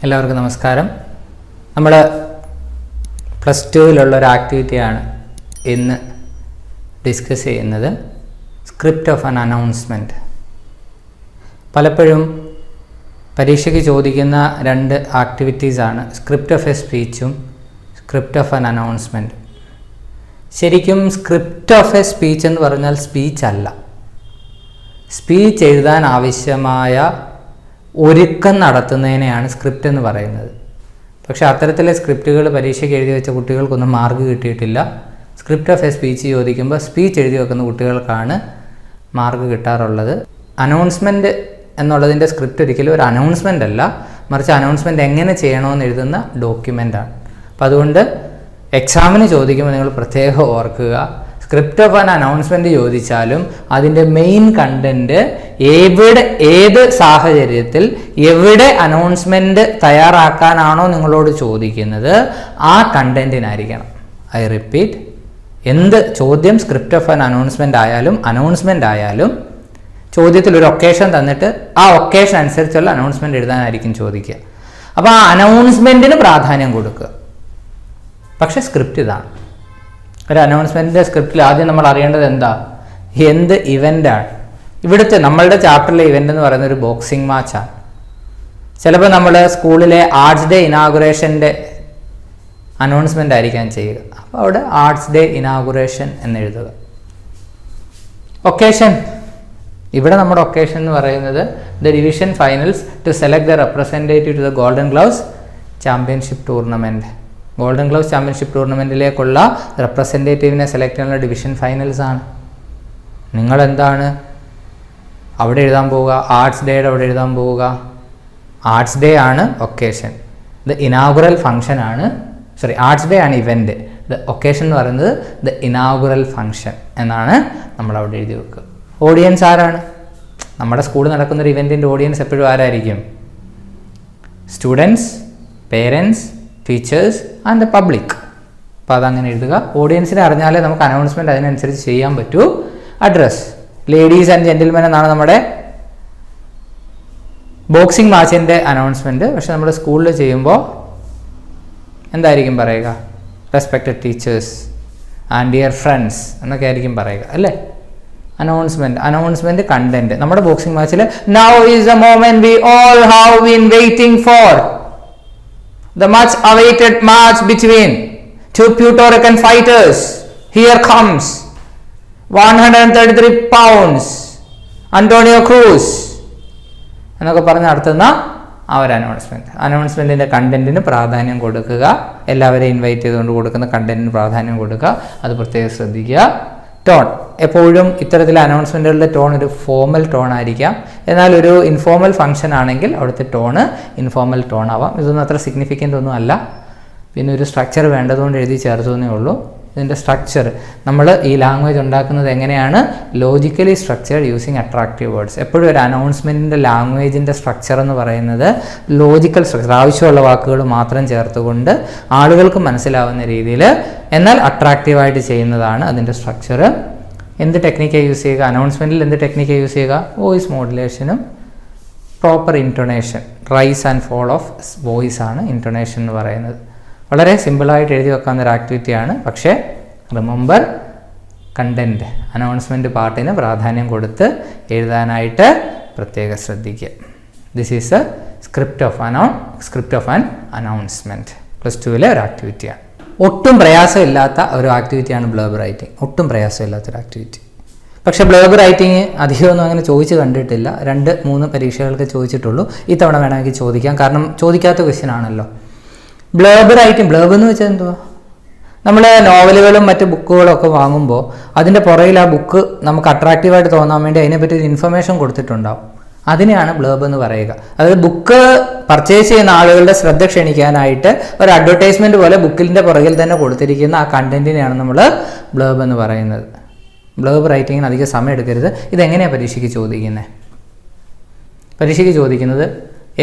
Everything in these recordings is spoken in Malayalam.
എല്ലാവർക്കും നമസ്കാരം. നമ്മൾ +2 ഒരു ആക്ടിവിറ്റിയാണ് ഇന്ന് ഡിസ്കസ് ചെയ്യുന്നത്. Script of an announcement. പലപ്പോഴും പരീക്ഷയ്ക്ക് ചോദിക്കുന്ന രണ്ട് ആക്ടിവിറ്റീസാണ് സ്ക്രിപ്റ്റ് ഓഫ് എ സ്പീച്ചും സ്ക്രിപ്റ്റ് ഓഫ് ആൻ അനൗൺസ്മെൻറ്റ്. ശരിക്കും സ്ക്രിപ്റ്റ് ഓഫ് എ സ്പീച്ച് എന്ന് പറഞ്ഞാൽ സ്പീച്ച് അല്ല. സ്പീച്ച് എഴുതാൻ ആവശ്യമായ ഒരുക്കം നടത്തുന്നതിനെയാണ് സ്ക്രിപ്റ്റ് എന്ന് പറയുന്നത്. പക്ഷേ അത്തരത്തിലെ സ്ക്രിപ്റ്റുകൾ പരീക്ഷയ്ക്ക് എഴുതി വെച്ച കുട്ടികൾക്കൊന്നും മാർക്ക് കിട്ടിയിട്ടില്ല. സ്ക്രിപ്റ്റ് ഓഫ് എ സ്പീച്ച് ചോദിക്കുമ്പോൾ സ്പീച്ച് എഴുതി വെക്കുന്ന കുട്ടികൾക്കാണ് മാർക്ക് കിട്ടാറുള്ളത്. അനൗൺസ്മെൻറ്റ് എന്നുള്ളതിൻ്റെ സ്ക്രിപ്റ്റ് ഒരിക്കലും ഒരു അനൗൺസ്മെൻ്റ് അല്ല, മറിച്ച് അനൗൺസ്മെൻറ്റ് എങ്ങനെ ചെയ്യണമെന്ന് എഴുതുന്ന ഡോക്യുമെൻ്റാണ്. അപ്പം അതുകൊണ്ട് എക്സാമിന് ചോദിക്കുമ്പോൾ നിങ്ങൾ പ്രത്യേകം ഓർക്കുക, സ്ക്രിപ്റ്റ് ഓഫ് ആൻ അനൗൺസ്മെൻറ്റ് ചോദിച്ചാലും അതിൻ്റെ മെയിൻ കണ്ടൻറ്റ് ഏത് സാഹചര്യത്തിൽ എവിടെ അനൗൺസ്മെൻറ്റ് തയ്യാറാക്കാനാണോ നിങ്ങളോട് ചോദിക്കുന്നത് ആ കണ്ടൻറ്റിനായിരിക്കണം. ഐ റിപ്പീറ്റ്, എന്ത് ചോദ്യം സ്ക്രിപ്റ്റ് ഓഫ് ആൻ അനൗൺസ്മെൻ്റ് ആയാലും ചോദ്യത്തിൽ ഒരു ഒക്കേഷൻ തന്നിട്ട് ആ ഒക്കേഷൻ അനുസരിച്ചുള്ള അനൗൺസ്മെൻറ്റ് എഴുതാനായിരിക്കും ചോദിക്കുക. അപ്പോൾ ആ അനൗൺസ്മെൻറ്റിന് പ്രാധാന്യം കൊടുക്കുക. പക്ഷേ സ്ക്രിപ്റ്റ് ഇതാണ്. ഒരു അനൗൺസ്മെൻറ്റിൻ്റെ സ്ക്രിപ്റ്റിൽ ആദ്യം നമ്മൾ അറിയേണ്ടത് എന്ത് ഇവൻ്റാണ്. ഇവിടുത്തെ നമ്മളുടെ ചാപ്റ്ററിലെ ഇവൻ്റ് എന്ന് പറയുന്നത് ഒരു ബോക്സിംഗ് മാച്ചാണ്. ചിലപ്പോൾ നമ്മൾ സ്കൂളിലെ ആർട്സ് ഡേ ഇനാഗുറേഷൻ്റെ അനൗൺസ്മെൻ്റ് ആയിരിക്കാം ചെയ്യുക. അപ്പോൾ അവിടെ ആർട്സ് ഡേ ഇനാഗുറേഷൻ എന്നെഴുതുക. ഒക്കേഷൻ, ഇവിടെ നമ്മുടെ ഒക്കേഷൻ എന്ന് പറയുന്നത് the division finals to select the representative to the golden gloves championship tournament. Golden gloves championship ടൂർണമെൻറ്റിലേക്കുള്ള റെപ്രസെൻറ്റേറ്റീവിനെ സെലക്ട് ചെയ്യാനുള്ള ഡിവിഷൻ ഫൈനൽസ് ആണ്. നിങ്ങളെന്താണ് അവിടെ എഴുതാൻ പോവുക? ആർട്സ് ഡേയുടെ അവിടെ എഴുതാൻ പോവുക. ആർട്സ് ഡേ ആണ് ഒക്കേഷൻ. ദ ഇനാഗുറൽ ഫംഗ്ഷൻ ആണ്, ആർട്സ് ഡേ ആണ് ഇവൻ്റ്. ദ ഒക്കേഷൻ എന്ന് പറയുന്നത് ദ ഇനാഗുറൽ ഫംഗ്ഷൻ എന്നാണ് നമ്മൾ അവിടെ എഴുതി വെക്കുക. ഓഡിയൻസ് ആരാണ്? നമ്മുടെ സ്കൂളിൽ നടക്കുന്നൊരു ഇവൻറ്റിൻ്റെ ഓഡിയൻസ് എപ്പോഴും ആരായിരിക്കും? Students, parents, teachers and the public. അപ്പോൾ അതങ്ങനെ എഴുതുക. ഓഡിയൻസിനെ അറിഞ്ഞാലേ നമുക്ക് അനൗൺസ്മെൻറ്റ് അതിനനുസരിച്ച് ചെയ്യാൻ പറ്റൂ. അഡ്രസ്, ലേഡീസ് ആൻഡ് ജെൻറ്റിൽമെൻ എന്നാണ് നമ്മുടെ ബോക്സിംഗ് മാച്ചിൻ്റെ അനൗൺസ്മെൻറ്റ്. പക്ഷെ നമ്മുടെ സ്കൂളിൽ ചെയ്യുമ്പോൾ എന്തായിരിക്കും പറയുക? Respected teachers and dear friends എന്നൊക്കെ ആയിരിക്കും പറയുക, അല്ലേ? Announcement content. നമ്മുടെ ബോക്സിംഗ് മാച്ചിൽ now is A moment we all have been waiting for. The much awaited match between two Puerto Rican fighters. Here comes 133 pounds Antonio Cruz എന്നൊക്കെ പറഞ്ഞ് നടത്തുന്ന ആ ഒരു അനൗൺസ്മെൻറ്റിൻ്റെ കണ്ടന്റിന് പ്രാധാന്യം കൊടുക്കുക. എല്ലാവരെയും ഇൻവൈറ്റ് ചെയ്തുകൊണ്ട് കൊടുക്കുന്ന കണ്ടന്റിന് പ്രാധാന്യം കൊടുക്കുക. അത് പ്രത്യേകം ശ്രദ്ധിക്കുക. ടോൺ, എപ്പോഴും ഇത്തരത്തിലെ അനൗൺസ്മെൻറ്റുകളുടെ ടോൺ ഒരു ഫോമൽ ടോൺ ആയിരിക്കാം. എന്നാൽ ഒരു ഇൻഫോർമൽ ഫംഗ്ഷൻ ആണെങ്കിൽ അവിടുത്തെ ടോണ് ഇൻഫോർമൽ ടോൺ ആവാം. ഇതൊന്നും അത്ര സിഗ്നിഫിക്കൻ്റ് ഒന്നും അല്ല. പിന്നെ ഒരു സ്ട്രക്ചർ വേണ്ടതുകൊണ്ട് എഴുതി ചേർത്തതേ ഉള്ളൂ. ഇതിൻ്റെ സ്ട്രക്ചർ നമ്മൾ ഈ ലാംഗ്വേജ് ഉണ്ടാക്കുന്നത് എങ്ങനെയാണ്? Logically structured using attractive words. എപ്പോഴും ഒരു അനൗൺസ്മെൻറ്റിൻ്റെ ലാംഗ്വേജിൻ്റെ സ്ട്രക്ചർ എന്ന് പറയുന്നത് ലോജിക്കൽ സ്ട്രക്ചർ, ആവശ്യമുള്ള വാക്കുകൾ മാത്രം ചേർത്തുകൊണ്ട് ആളുകൾക്ക് മനസ്സിലാവുന്ന രീതിയിൽ എന്നാൽ അട്രാക്റ്റീവായിട്ട് ചെയ്യുന്നതാണ് അതിൻ്റെ സ്ട്രക്ചർ. എന്ത് ടെക്നിക്കാണ് യൂസ് ചെയ്യുക? അനൗൺസ്മെൻറ്റിൽ എന്ത് ടെക്നിക്കാണ് യൂസ് ചെയ്യുക? വോയിസ് മോഡുലേഷനും proper intonation, rise and fall of voice ആണ് ഇൻറ്റൊണേഷൻ എന്ന് പറയുന്നത്. വളരെ സിമ്പിളായിട്ട് എഴുതി വെക്കാവുന്ന ഒരു ആക്ടിവിറ്റിയാണ്. പക്ഷേ റിമെമ്പർ കണ്ടൻറ്റ്, അനൗൺസ്മെൻറ്റ് പാർട്ടിന് പ്രാധാന്യം കൊടുത്ത് എഴുതാനായിട്ട് പ്രത്യേകം ശ്രദ്ധിക്കുക. This is A script of an announcement. +2 ഒരു ആക്ടിവിറ്റിയാണ്. ഒട്ടും പ്രയാസമില്ലാത്ത ഒരു ആക്ടിവിറ്റിയാണ് ബ്ലർബ് റൈറ്റിംഗ്. ഒട്ടും പ്രയാസമില്ലാത്തൊരു ആക്ടിവിറ്റി. പക്ഷേ ബ്ലർബ് റൈറ്റിംഗ് അധികമൊന്നും അങ്ങനെ ചോദിച്ച് കണ്ടിട്ടില്ല. 2-3 പരീക്ഷകൾക്ക് ചോദിച്ചിട്ടുള്ളൂ. ഇത്തവണ വേണമെങ്കിൽ ചോദിക്കാം, കാരണം ചോദിക്കാത്ത ക്വസ്റ്റ്യൻ ആണല്ലോ. ബ്ലർബ് റൈറ്റിംഗ്, ബ്ലർബ് എന്ന് വെച്ചാൽ എന്തുവാ? നമ്മൾ നോവലുകളും മറ്റ് ബുക്കുകളും ഒക്കെ വാങ്ങുമ്പോൾ അതിൻ്റെ പുറകിൽ ആ ബുക്ക് നമുക്ക് അട്രാക്റ്റീവായിട്ട് തോന്നാൻ വേണ്ടി അതിനെപ്പറ്റി ഒരു ഇൻഫർമേഷൻ കൊടുത്തിട്ടുണ്ടാവും. അതിനെയാണ് ബ്ലർബ് എന്ന് പറയുക. അതായത് ബുക്ക് പർച്ചേസ് ചെയ്യുന്ന ആളുകളുടെ ശ്രദ്ധ ക്ഷണിക്കാനായിട്ട് ഒരു അഡ്വർടൈസ്മെൻറ്റ് പോലെ ബുക്കിൻ്റെ പുറകിൽ തന്നെ കൊടുത്തിരിക്കുന്ന ആ കണ്ടന്റിനെയാണ് നമ്മൾ ബ്ലർബ് എന്ന് പറയുന്നത്. ബ്ലർബ് റൈറ്റിങ്ങിന് അധികം സമയം എടുക്കരുത്. ഇതെങ്ങനെയാണ് പരീക്ഷയ്ക്ക് ചോദിക്കുന്നത്? പരീക്ഷയ്ക്ക് ചോദിക്കുന്നത്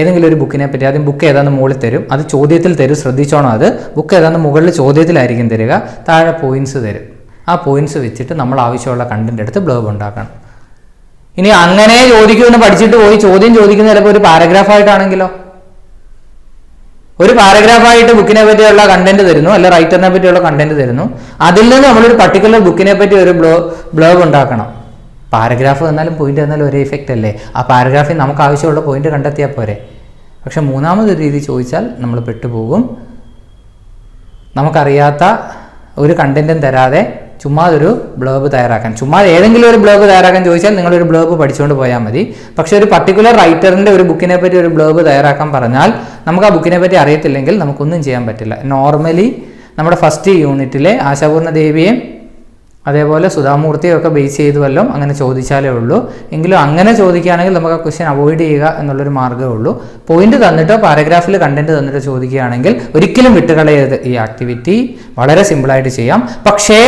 ഏതെങ്കിലും ഒരു ബുക്കിനെ പറ്റി ആദ്യം ബുക്ക് ഏതാണെന്ന് മുകളിൽ തരും, അത് ചോദ്യത്തിൽ തരും, ശ്രദ്ധിച്ചോണം. അത് ബുക്ക് ഏതാണെന്ന് മുകളിൽ ചോദ്യത്തിലായിരിക്കും തരിക, താഴെ പോയിന്റ്സ് തരും. ആ പോയിന്റ്സ് വെച്ചിട്ട് നമ്മൾ ആവശ്യമുള്ള കണ്ടന്റ് എടുത്ത് ബ്ലർബ് ഉണ്ടാക്കണം. ഇനി അങ്ങനെ ചോദിക്കുമെന്ന് പഠിച്ചിട്ട് പോയി ചോദ്യം ചോദിക്കുന്ന ചിലപ്പോൾ ഒരു പാരഗ്രാഫായിട്ടാണെങ്കിലോ ഒരു പാരഗ്രാഫായിട്ട് ബുക്കിനെ പറ്റിയുള്ള കണ്ടന്റ് തരുന്നു, അല്ല റൈറ്ററിനെ പറ്റിയുള്ള കണ്ടന്റ് തരുന്നു. അതിൽ നിന്ന് നമ്മളൊരു പർട്ടിക്കുലർ ബുക്കിനെ പറ്റി ഒരു ബ്ലോഗ് ഉണ്ടാക്കണം. പാരഗ്രാഫ് എന്നാലും പോയിന്റ് എന്നാലും ഒരേ ഇഫക്റ്റ് അല്ലേ? ആ പാരഗ്രാഫിൽ നമുക്ക് ആവശ്യമുള്ള പോയിന്റ് കണ്ടെത്തിയാൽ പോരെ. പക്ഷെ മൂന്നാമതൊരു രീതി ചോദിച്ചാൽ നമ്മൾ പെട്ടുപോകും. നമുക്കറിയാത്ത ഒരു കണ്ടന്റും തരാതെ ചുമ്മാ ഒരു ബ്ലോഗ് തയ്യാറാക്കാൻ, ചുമ്മാ ഏതെങ്കിലും ഒരു ബ്ലോഗ് തയ്യാറാക്കാൻ ചോദിച്ചാൽ നിങ്ങളൊരു ബ്ലോഗ് പഠിച്ചുകൊണ്ട് പോയാൽ മതി. പക്ഷെ ഒരു പർട്ടിക്കുലർ റൈറ്ററിൻ്റെ ഒരു ബുക്കിനെ പറ്റി ഒരു ബ്ലോഗ് തയ്യാറാക്കാൻ പറഞ്ഞാൽ നമുക്ക് ആ ബുക്കിനെ പറ്റി അറിയത്തില്ലെങ്കിൽ നമുക്കൊന്നും ചെയ്യാൻ പറ്റില്ല. നോർമലി നമ്മുടെ ഫസ്റ്റ് യൂണിറ്റിലെ ആശാപൂർണ്ണ ദേവിയെയും അതേപോലെ സുധാമൂർത്തിയും ഒക്കെ ബേസ് ചെയ്ത് വല്ലതും അങ്ങനെ ചോദിച്ചാലേ ഉള്ളൂ. എങ്കിലും അങ്ങനെ ചോദിക്കുകയാണെങ്കിൽ നമുക്ക് ആ ക്വസ്റ്റ്യൻ അവോയ്ഡ് ചെയ്യുക എന്നുള്ളൊരു മാർഗ്ഗമേ ഉള്ളൂ. പോയിന്റ് തന്നിട്ടോ പാരഗ്രാഫിൽ കണ്ടന്റ് തന്നിട്ടോ ചോദിക്കുകയാണെങ്കിൽ ഒരിക്കലും വിട്ടുകളയരുത്. ഈ ആക്ടിവിറ്റി വളരെ സിമ്പിളായിട്ട് ചെയ്യാം. പക്ഷേ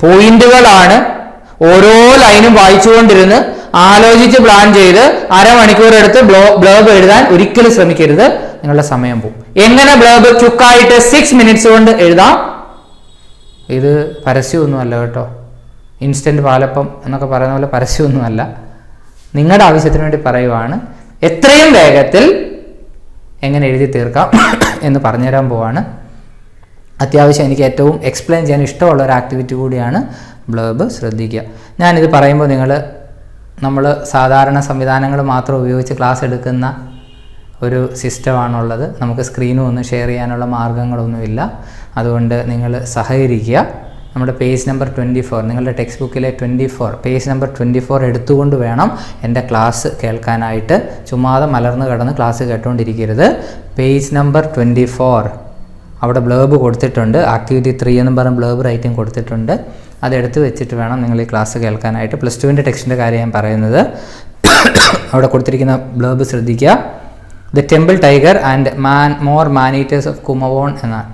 പോയിന്റുകളാണ്. ഓരോ ലൈനും വായിച്ചുകൊണ്ടിരുന്ന് ആലോചിച്ച് പ്ലാൻ ചെയ്ത് അരമണിക്കൂർ എടുത്ത് ബ്ലോഗ് എഴുതാൻ ഒരിക്കലും ശ്രമിക്കരുത്. നിങ്ങളുടെ സമയം പോകും. എങ്ങനെ ബ്ലോഗ് ചുക്കായിട്ട് 6 minutes കൊണ്ട് എഴുതാം? ഇത് പരസ്യമൊന്നുമല്ല കേട്ടോ. ഇൻസ്റ്റൻറ്റ് പാലപ്പം എന്നൊക്കെ പറയുന്ന പോലെ പരസ്യമൊന്നുമല്ല. നിങ്ങളുടെ ആവശ്യത്തിന് വേണ്ടി പറയുവാണ്. എത്രയും വേഗത്തിൽ എങ്ങനെ എഴുതി തീർക്കാം എന്ന് പറഞ്ഞുതരാൻ പോവാണ്. അത്യാവശ്യം എനിക്ക് ഏറ്റവും എക്സ്പ്ലെയിൻ ചെയ്യാൻ ഇഷ്ടമുള്ള ഒരു ആക്ടിവിറ്റി കൂടിയാണ് ബ്ലോഗ്. ശ്രദ്ധിക്കുക. ഞാനിത് പറയുമ്പോൾ നമ്മൾ സാധാരണ സംവിധാനങ്ങൾ മാത്രം ഉപയോഗിച്ച് ക്ലാസ് എടുക്കുന്ന ഒരു സിസ്റ്റമാണുള്ളത്. നമുക്ക് സ്ക്രീനും ഒന്നും ഷെയർ ചെയ്യാനുള്ള മാർഗ്ഗങ്ങളൊന്നുമില്ല. അതുകൊണ്ട് നിങ്ങൾ സഹകരിക്കുക. നമ്മുടെ പേജ് നമ്പർ 24, നിങ്ങളുടെ ടെക്സ്റ്റ് ബുക്കിലെ 24, പേജ് നമ്പർ 24 എടുത്തുകൊണ്ട് വേണം എൻ്റെ ക്ലാസ് കേൾക്കാനായിട്ട്. ചുമ്മാതെ മലർന്ന് കിടന്ന് ക്ലാസ് കേട്ടുകൊണ്ടിരിക്കരുത്. പേജ് നമ്പർ 24 അവിടെ ബ്ലോഗ് കൊടുത്തിട്ടുണ്ട്. ആക്ടിവിറ്റി 3 എന്നും പറഞ്ഞ് ബ്ലോഗ് റൈറ്റിംഗ് കൊടുത്തിട്ടുണ്ട്. അതെടുത്ത് വെച്ചിട്ട് വേണം നിങ്ങൾ ഈ ക്ലാസ് കേൾക്കാനായിട്ട്. +2 ടെക്സ്റ്റിൻ്റെ കാര്യം ഞാൻ പറയുന്നത്. അവിടെ കൊടുത്തിരിക്കുന്ന ബ്ലോഗ് ശ്രദ്ധിക്കുക. The temple tiger and more maneaters of Kumaon എന്നാണ്.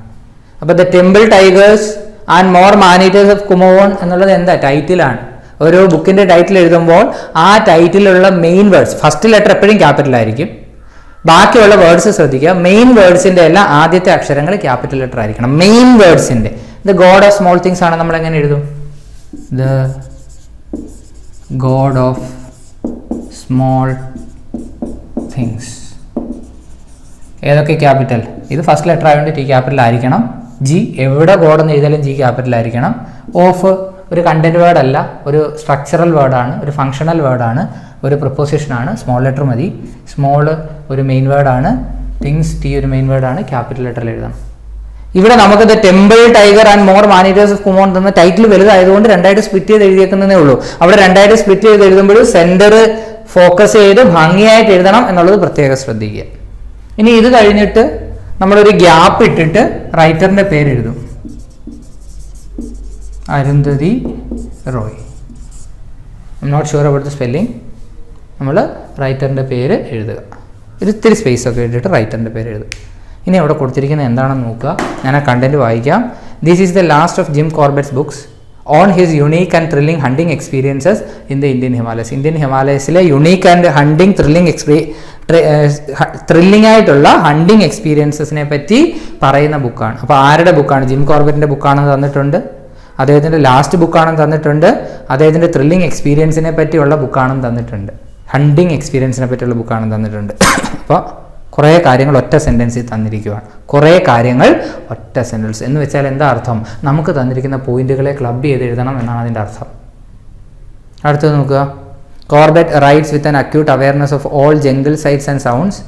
അപ്പോൾ the temple tigers and more maneaters of Kumaon എന്നുള്ളത് എന്താ? ടൈറ്റിലാണ്. ഒരു ബുക്കിൻ്റെ ടൈറ്റിൽ എഴുതുമ്പോൾ ആ ടൈറ്റിലുള്ള മെയിൻ വേർഡ്സ്, ഫസ്റ്റ് ലെറ്റർ എപ്പോഴും ക്യാപിറ്റലായിരിക്കും. ബാക്കിയുള്ള വേർഡ്സ് ശ്രദ്ധിക്കുക. മെയിൻ വേർഡ്സിൻ്റെ എല്ലാം ആദ്യത്തെ അക്ഷരങ്ങൾ ക്യാപിറ്റൽ ലെറ്റർ ആയിരിക്കണം. മെയിൻ വേർഡ്സിൻ്റെ. The god of small things ആണ് നമ്മൾ എങ്ങനെ എഴുതും? The god of small things. ഏതൊക്കെ ക്യാപിറ്റൽ? ഇത് ഫസ്റ്റ് ലെറ്റർ ആയതുകൊണ്ട് ടി ക്യാപിറ്റൽ ആയിരിക്കണം. ജി എവിടെ ഗോഡ് എന്ന് എഴുതിയാലും ജി ക്യാപിറ്റൽ ആയിരിക്കണം. ഓഫ് ഒരു കണ്ടന്റ് വേർഡ് അല്ല, ഒരു സ്ട്രക്ചറൽ വേർഡാണ്, ഒരു ഫങ്ഷണൽ വേർഡാണ്, ഒരു പ്രപ്പോസിഷനാണ്. സ്മോൾ ലെറ്റർ മതി. സ്മോൾ ഒരു മെയിൻ വേർഡാണ്. തിങ്സ് ടി ഒരു മെയിൻ വേർഡാണ്. ക്യാപിറ്റൽ ലെറ്ററിൽ എഴുതണം. ഇവിടെ നമുക്ക് the temple tiger and more managers of Kumaon എന്ന ടൈറ്റിൽ വലുതായതുകൊണ്ട് രണ്ടായിട്ട് സ്പ്ലിറ്റ് ചെയ്ത് എഴുതിയേക്കുന്നതേ ഉള്ളൂ. അവിടെ രണ്ടായിട്ട് സ്പ്ലിറ്റ് ചെയ്ത് എഴുതുമ്പോൾ സെന്റർ ഫോക്കസ് ചെയ്ത് ഭംഗിയായിട്ട് എഴുതണം എന്നുള്ളത് പ്രത്യേകം ശ്രദ്ധിക്കുക. ഇനി ഇത് കഴിഞ്ഞിട്ട് നമ്മളൊരു ഗ്യാപ്പ് ഇട്ടിട്ട് റൈറ്ററിൻ്റെ പേര് എഴുതും. Arundhati Roy. I am not sure about the spelling. നമ്മൾ റൈറ്ററിൻ്റെ പേര് എഴുതുക. ഒരിത്തിരി സ്പേസ് ഒക്കെ ഇട്ടിട്ട് റൈറ്ററിൻ്റെ പേര് എഴുതുക. ഇനി അവിടെ കൊടുത്തിരിക്കുന്നത് എന്താണെന്ന് നോക്കുക. ഞാൻ ആ കണ്ടന്റ് വായിക്കാം. This is the last of Jim Corbett's books on his unique and thrilling hunting experiences in the Indian Himalayas. Indian ഹിമാലയസിലെ യുണീക്ക് ആൻഡ് ഹണ്ടിങ് ത്രില്ലിംഗ് ആയിട്ടുള്ള ഹണ്ടിങ് എക്സ്പീരിയൻസസിനെ പറ്റി പറയുന്ന ബുക്കാണ്. അപ്പോൾ ആരുടെ ബുക്കാണ്? ജിം കോർബറ്റിൻ്റെ ബുക്കാണെന്ന് തന്നിട്ടുണ്ട്. അദ്ദേഹത്തിൻ്റെ ലാസ്റ്റ് ബുക്കാണെന്ന് തന്നിട്ടുണ്ട്. അദ്ദേഹത്തിൻ്റെ ത്രില്ലിംഗ് എക്സ്പീരിയൻസിനെ പറ്റിയുള്ള ബുക്കാണെന്ന് തന്നിട്ടുണ്ട്. ഹണ്ടിങ് എക്സ്പീരിയൻസിനെ പറ്റിയുള്ള ബുക്കാണെന്ന് തന്നിട്ടുണ്ട്. അപ്പോൾ കുറേ കാര്യങ്ങൾ ഒറ്റ സെൻറ്റൻസിൽ തന്നിരിക്കുകയാണ്. കുറേ കാര്യങ്ങൾ ഒറ്റ സെൻറ്റൻസ് എന്ന് വെച്ചാൽ എന്താ അർത്ഥം? നമുക്ക് തന്നിരിക്കുന്ന പോയിന്റുകളെ ക്ലബ് ചെയ്ത് എഴുതണം എന്നാണ് അതിൻ്റെ അർത്ഥം. അടുത്തത് നോക്കുക. Corbett writes with an acute awareness of all jungle sights and sounds.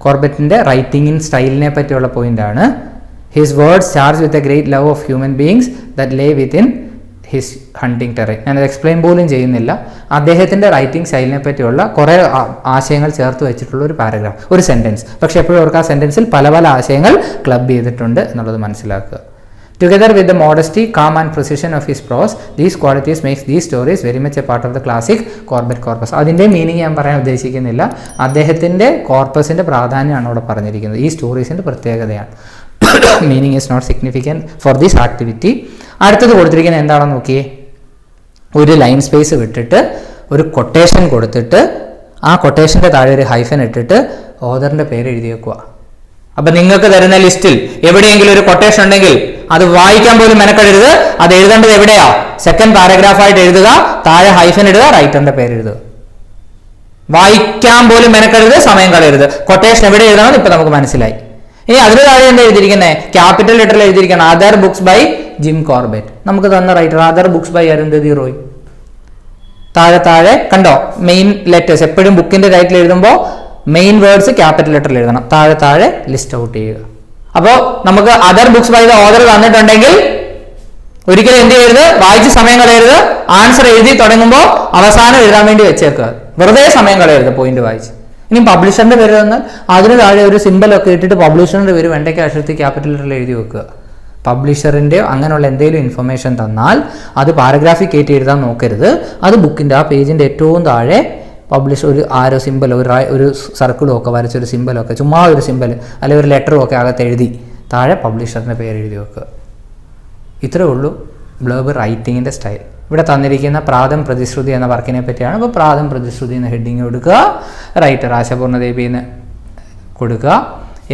കോർബറ്റിൻ്റെ റൈറ്റിംഗ് ഇൻ സ്റ്റൈലിനെ പറ്റിയുള്ള പോയിന്റാണ്. His words charge with a great love of human beings that lay within his hunting terrain. ഞാനത് എക്സ്പ്ലെയിൻ പോലും ചെയ്യുന്നില്ല. അദ്ദേഹത്തിൻ്റെ റൈറ്റിംഗ് സ്റ്റൈലിനെ പറ്റിയുള്ള കുറേ ആശയങ്ങൾ ചേർത്ത് വെച്ചിട്ടുള്ള ഒരു പാരഗ്രാഫ്, ഒരു സെൻറ്റൻസ്. പക്ഷേ എപ്പോഴും അവർക്ക് ആ സെൻറ്റൻസിൽ പല പല ആശയങ്ങൾ ക്ലബ് ചെയ്തിട്ടുണ്ട് എന്നുള്ളത് മനസ്സിലാക്കുക. Together with the modesty, calm and precision of his prose, these qualities makes these stories very much a part of the classic Corbett corpus. അതിൻ്റെ മീനിങ് ഞാൻ പറയാൻ ഉദ്ദേശിക്കുന്നില്ല. അദ്ദേഹത്തിൻ്റെ കോർപ്പസിൻ്റെ പ്രാധാന്യമാണ് അവിടെ പറഞ്ഞിരിക്കുന്നത്. ഈ സ്റ്റോറീസിൻ്റെ പ്രത്യേകതയാണ്. Meaning is not significant for this activity. അടുത്തത് കൊടുത്തിരിക്കുന്നത് എന്താണെന്ന് നോക്കിയേ. ഒരു ലൈൻ സ്പേസ് വിട്ടിട്ട് ഒരു കൊട്ടേഷൻ കൊടുത്തിട്ട് ആ കൊട്ടേഷൻ്റെ താഴെ ഒരു ഹൈഫൻ ഇട്ടിട്ട് ഓതറിൻ്റെ പേര് എഴുതി വെക്കുക. അപ്പം നിങ്ങൾക്ക് തരുന്ന ലിസ്റ്റിൽ എവിടെയെങ്കിലും ഒരു കൊട്ടേഷൻ ഉണ്ടെങ്കിൽ അത് വായിക്കാൻ പോലും മെനക്കെടരുത്. അത് എഴുതേണ്ടത് എവിടെയാ? സെക്കൻഡ് പാരഗ്രാഫായിട്ട് എഴുതുക, താഴെ ഹൈഫൻ ഇടുക, റൈറ്ററിന്റെ പേര് എഴുതുക. വായിക്കാൻ പോലും മെനക്കെടരുത്, സമയം കളയരുത്. കൊട്ടേഷൻ എവിടെ എഴുതണം ഇപ്പൊ നമുക്ക് മനസ്സിലായി. ഇനി അതിന് താഴെ എന്താ എഴുതിയിരിക്കുന്നത്? ക്യാപിറ്റൽ ലെറ്ററിൽ എഴുതിയിരിക്കണം other books by Jim Corbett. നമുക്ക് തന്ന writer other books by Arundhati Roy. താഴെ കണ്ടോ മെയിൻ ലെറ്റേഴ്സ്. എപ്പോഴും ബുക്കിന്റെ ടൈറ്റിൽ എഴുതുമ്പോൾ മെയിൻ വേർഡ്സ് ക്യാപിറ്റൽ ലെറ്ററിൽ എഴുതണം. താഴെ ലിസ്റ്റ് ഔട്ട് ചെയ്യുക. അപ്പോൾ നമുക്ക് other books by the author തന്നിട്ടുണ്ടെങ്കിൽ ഒരിക്കലും എന്ത് ചെയ്യരുത്, വായിച്ച് സമയം കളയരുത്. ആൻസർ എഴുതി തുടങ്ങുമ്പോൾ അവസാനം എഴുതാൻ വേണ്ടി വെച്ചേക്കുക. വെറുതെ സമയം കളയരുത് പോയിന്റ് വായിച്ച്. ഇനി പബ്ലിഷറിന്റെ പേര് തന്നാൽ അതിന് താഴെ ഒരു സിമ്പലൊക്കെ ഇട്ടിട്ട് പബ്ലിഷറിന്റെ പേര് വെണ്ടയ്ക്ക അക്ഷരത്തിൽ ക്യാപിറ്റൽ ലെറ്ററിൽ എഴുതി വെക്കുക. പബ്ലിഷറിന്റെ അങ്ങനെയുള്ള എന്തെങ്കിലും ഇൻഫർമേഷൻ തന്നാൽ അത് പാരഗ്രാഫിൽ കയറ്റി എഴുതാൻ നോക്കരുത്. അത് ബുക്കിന്റെ ആ പേജിന്റെ ഏറ്റവും താഴെ പബ്ലിഷ് ഒരു ആരോ സിമ്പലോ ഒരു സർക്കിളും ഒക്കെ വരച്ചൊരു സിമ്പലൊക്കെ ചുമ്മാ ഒരു സിമ്പൽ അല്ലെങ്കിൽ ഒരു ലെറ്ററും ഒക്കെ അകത്ത് എഴുതി താഴെ പബ്ലിഷറിന്റെ പേര് എഴുതി വെക്കുക. ഇത്രേ ഉള്ളൂ ബ്ലർബ് റൈറ്റിങ്ങിന്റെ സ്റ്റൈൽ. ഇവിടെ തന്നിരിക്കുന്ന പ്രാതം പ്രതിശ്രുതി എന്ന വർക്കിനെ പറ്റിയാണ്. അപ്പോൾ പ്രാതം പ്രതിശ്രുതി എന്ന ഹെഡിങ് കൊടുക്കുക, റൈറ്റർ ആശാപൂർണ്ണ ദേവി എന്ന് കൊടുക്കുക.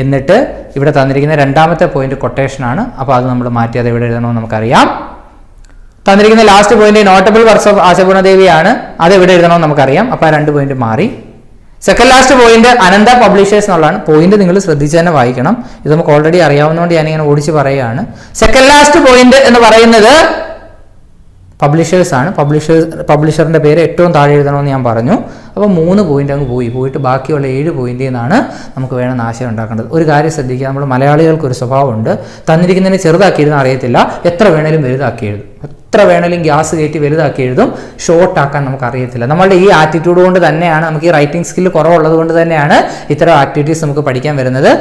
എന്നിട്ട് ഇവിടെ തന്നിരിക്കുന്ന രണ്ടാമത്തെ പോയിന്റ് കൊട്ടേഷനാണ്. അപ്പോൾ അത് നമ്മൾ മാറ്റി അത് എവിടെ എഴുതണമെന്ന് നമുക്കറിയാം. തന്നിരിക്കുന്ന last point notable works of Ashapurna ദേവിയാണ്. അത് എവിടെ എഴുതണമെന്ന് നമുക്കറിയാം. അപ്പോൾ ആ 2 പോയിന്റ് മാറി. സെക്കൻഡ് ലാസ്റ്റ് പോയിന്റ് അനന്ത പബ്ലിഷേഴ്സ് എന്നുള്ളതാണ്. പോയിന്റ് നിങ്ങൾ ശ്രദ്ധിച്ച് തന്നെ വായിക്കണം. ഇത് നമുക്ക് ഓൾറെഡി അറിയാവുന്നതുകൊണ്ട് ഞാനിങ്ങനെ ഓടിച്ച് പറയുകയാണ്. സെക്കൻഡ് ലാസ്റ്റ് പോയിന്റ് എന്ന് പറയുന്നത് പബ്ലിഷേഴ്സ് ആണ്. പബ്ലിഷറിന്റെ പേര് ഏറ്റവും താഴെ എഴുതണമെന്ന് ഞാൻ പറഞ്ഞു. അപ്പോൾ 3 പോയിന്റ് അങ്ങ് പോയിട്ട് ബാക്കിയുള്ള 7 പോയിന്റിൽ നിന്നാണ് നമുക്ക് വേണമെന്ന് ആശയം ഉണ്ടാക്കേണ്ടത്. ഒരു കാര്യം ശ്രദ്ധിക്കുക, നമ്മൾ മലയാളികൾക്ക് ഒരു സ്വഭാവമുണ്ട്. തന്നിരിക്കുന്നതിനെ ചെറുതാക്കി എഴുതാൻ അറിയത്തില്ല, എത്ര വേണേലും വലുതാക്കി എഴുതും, എത്ര വേണേലും ഗ്യാസ് കയറ്റി വലുതാക്കി എഴുതും, ഷോർട്ട് ആക്കാൻ നമുക്ക് അറിയത്തില്ല. നമ്മളുടെ ഈ ആറ്റിറ്റ്യൂഡ് കൊണ്ട് തന്നെയാണ്, നമുക്ക് ഈ റൈറ്റിംഗ് സ്കില്ല് കുറവുള്ളത് കൊണ്ട് തന്നെയാണ് ഇത്തരം ആക്ടിവിറ്റീസ് നമുക്ക് പഠിക്കാൻ വരുന്നത്.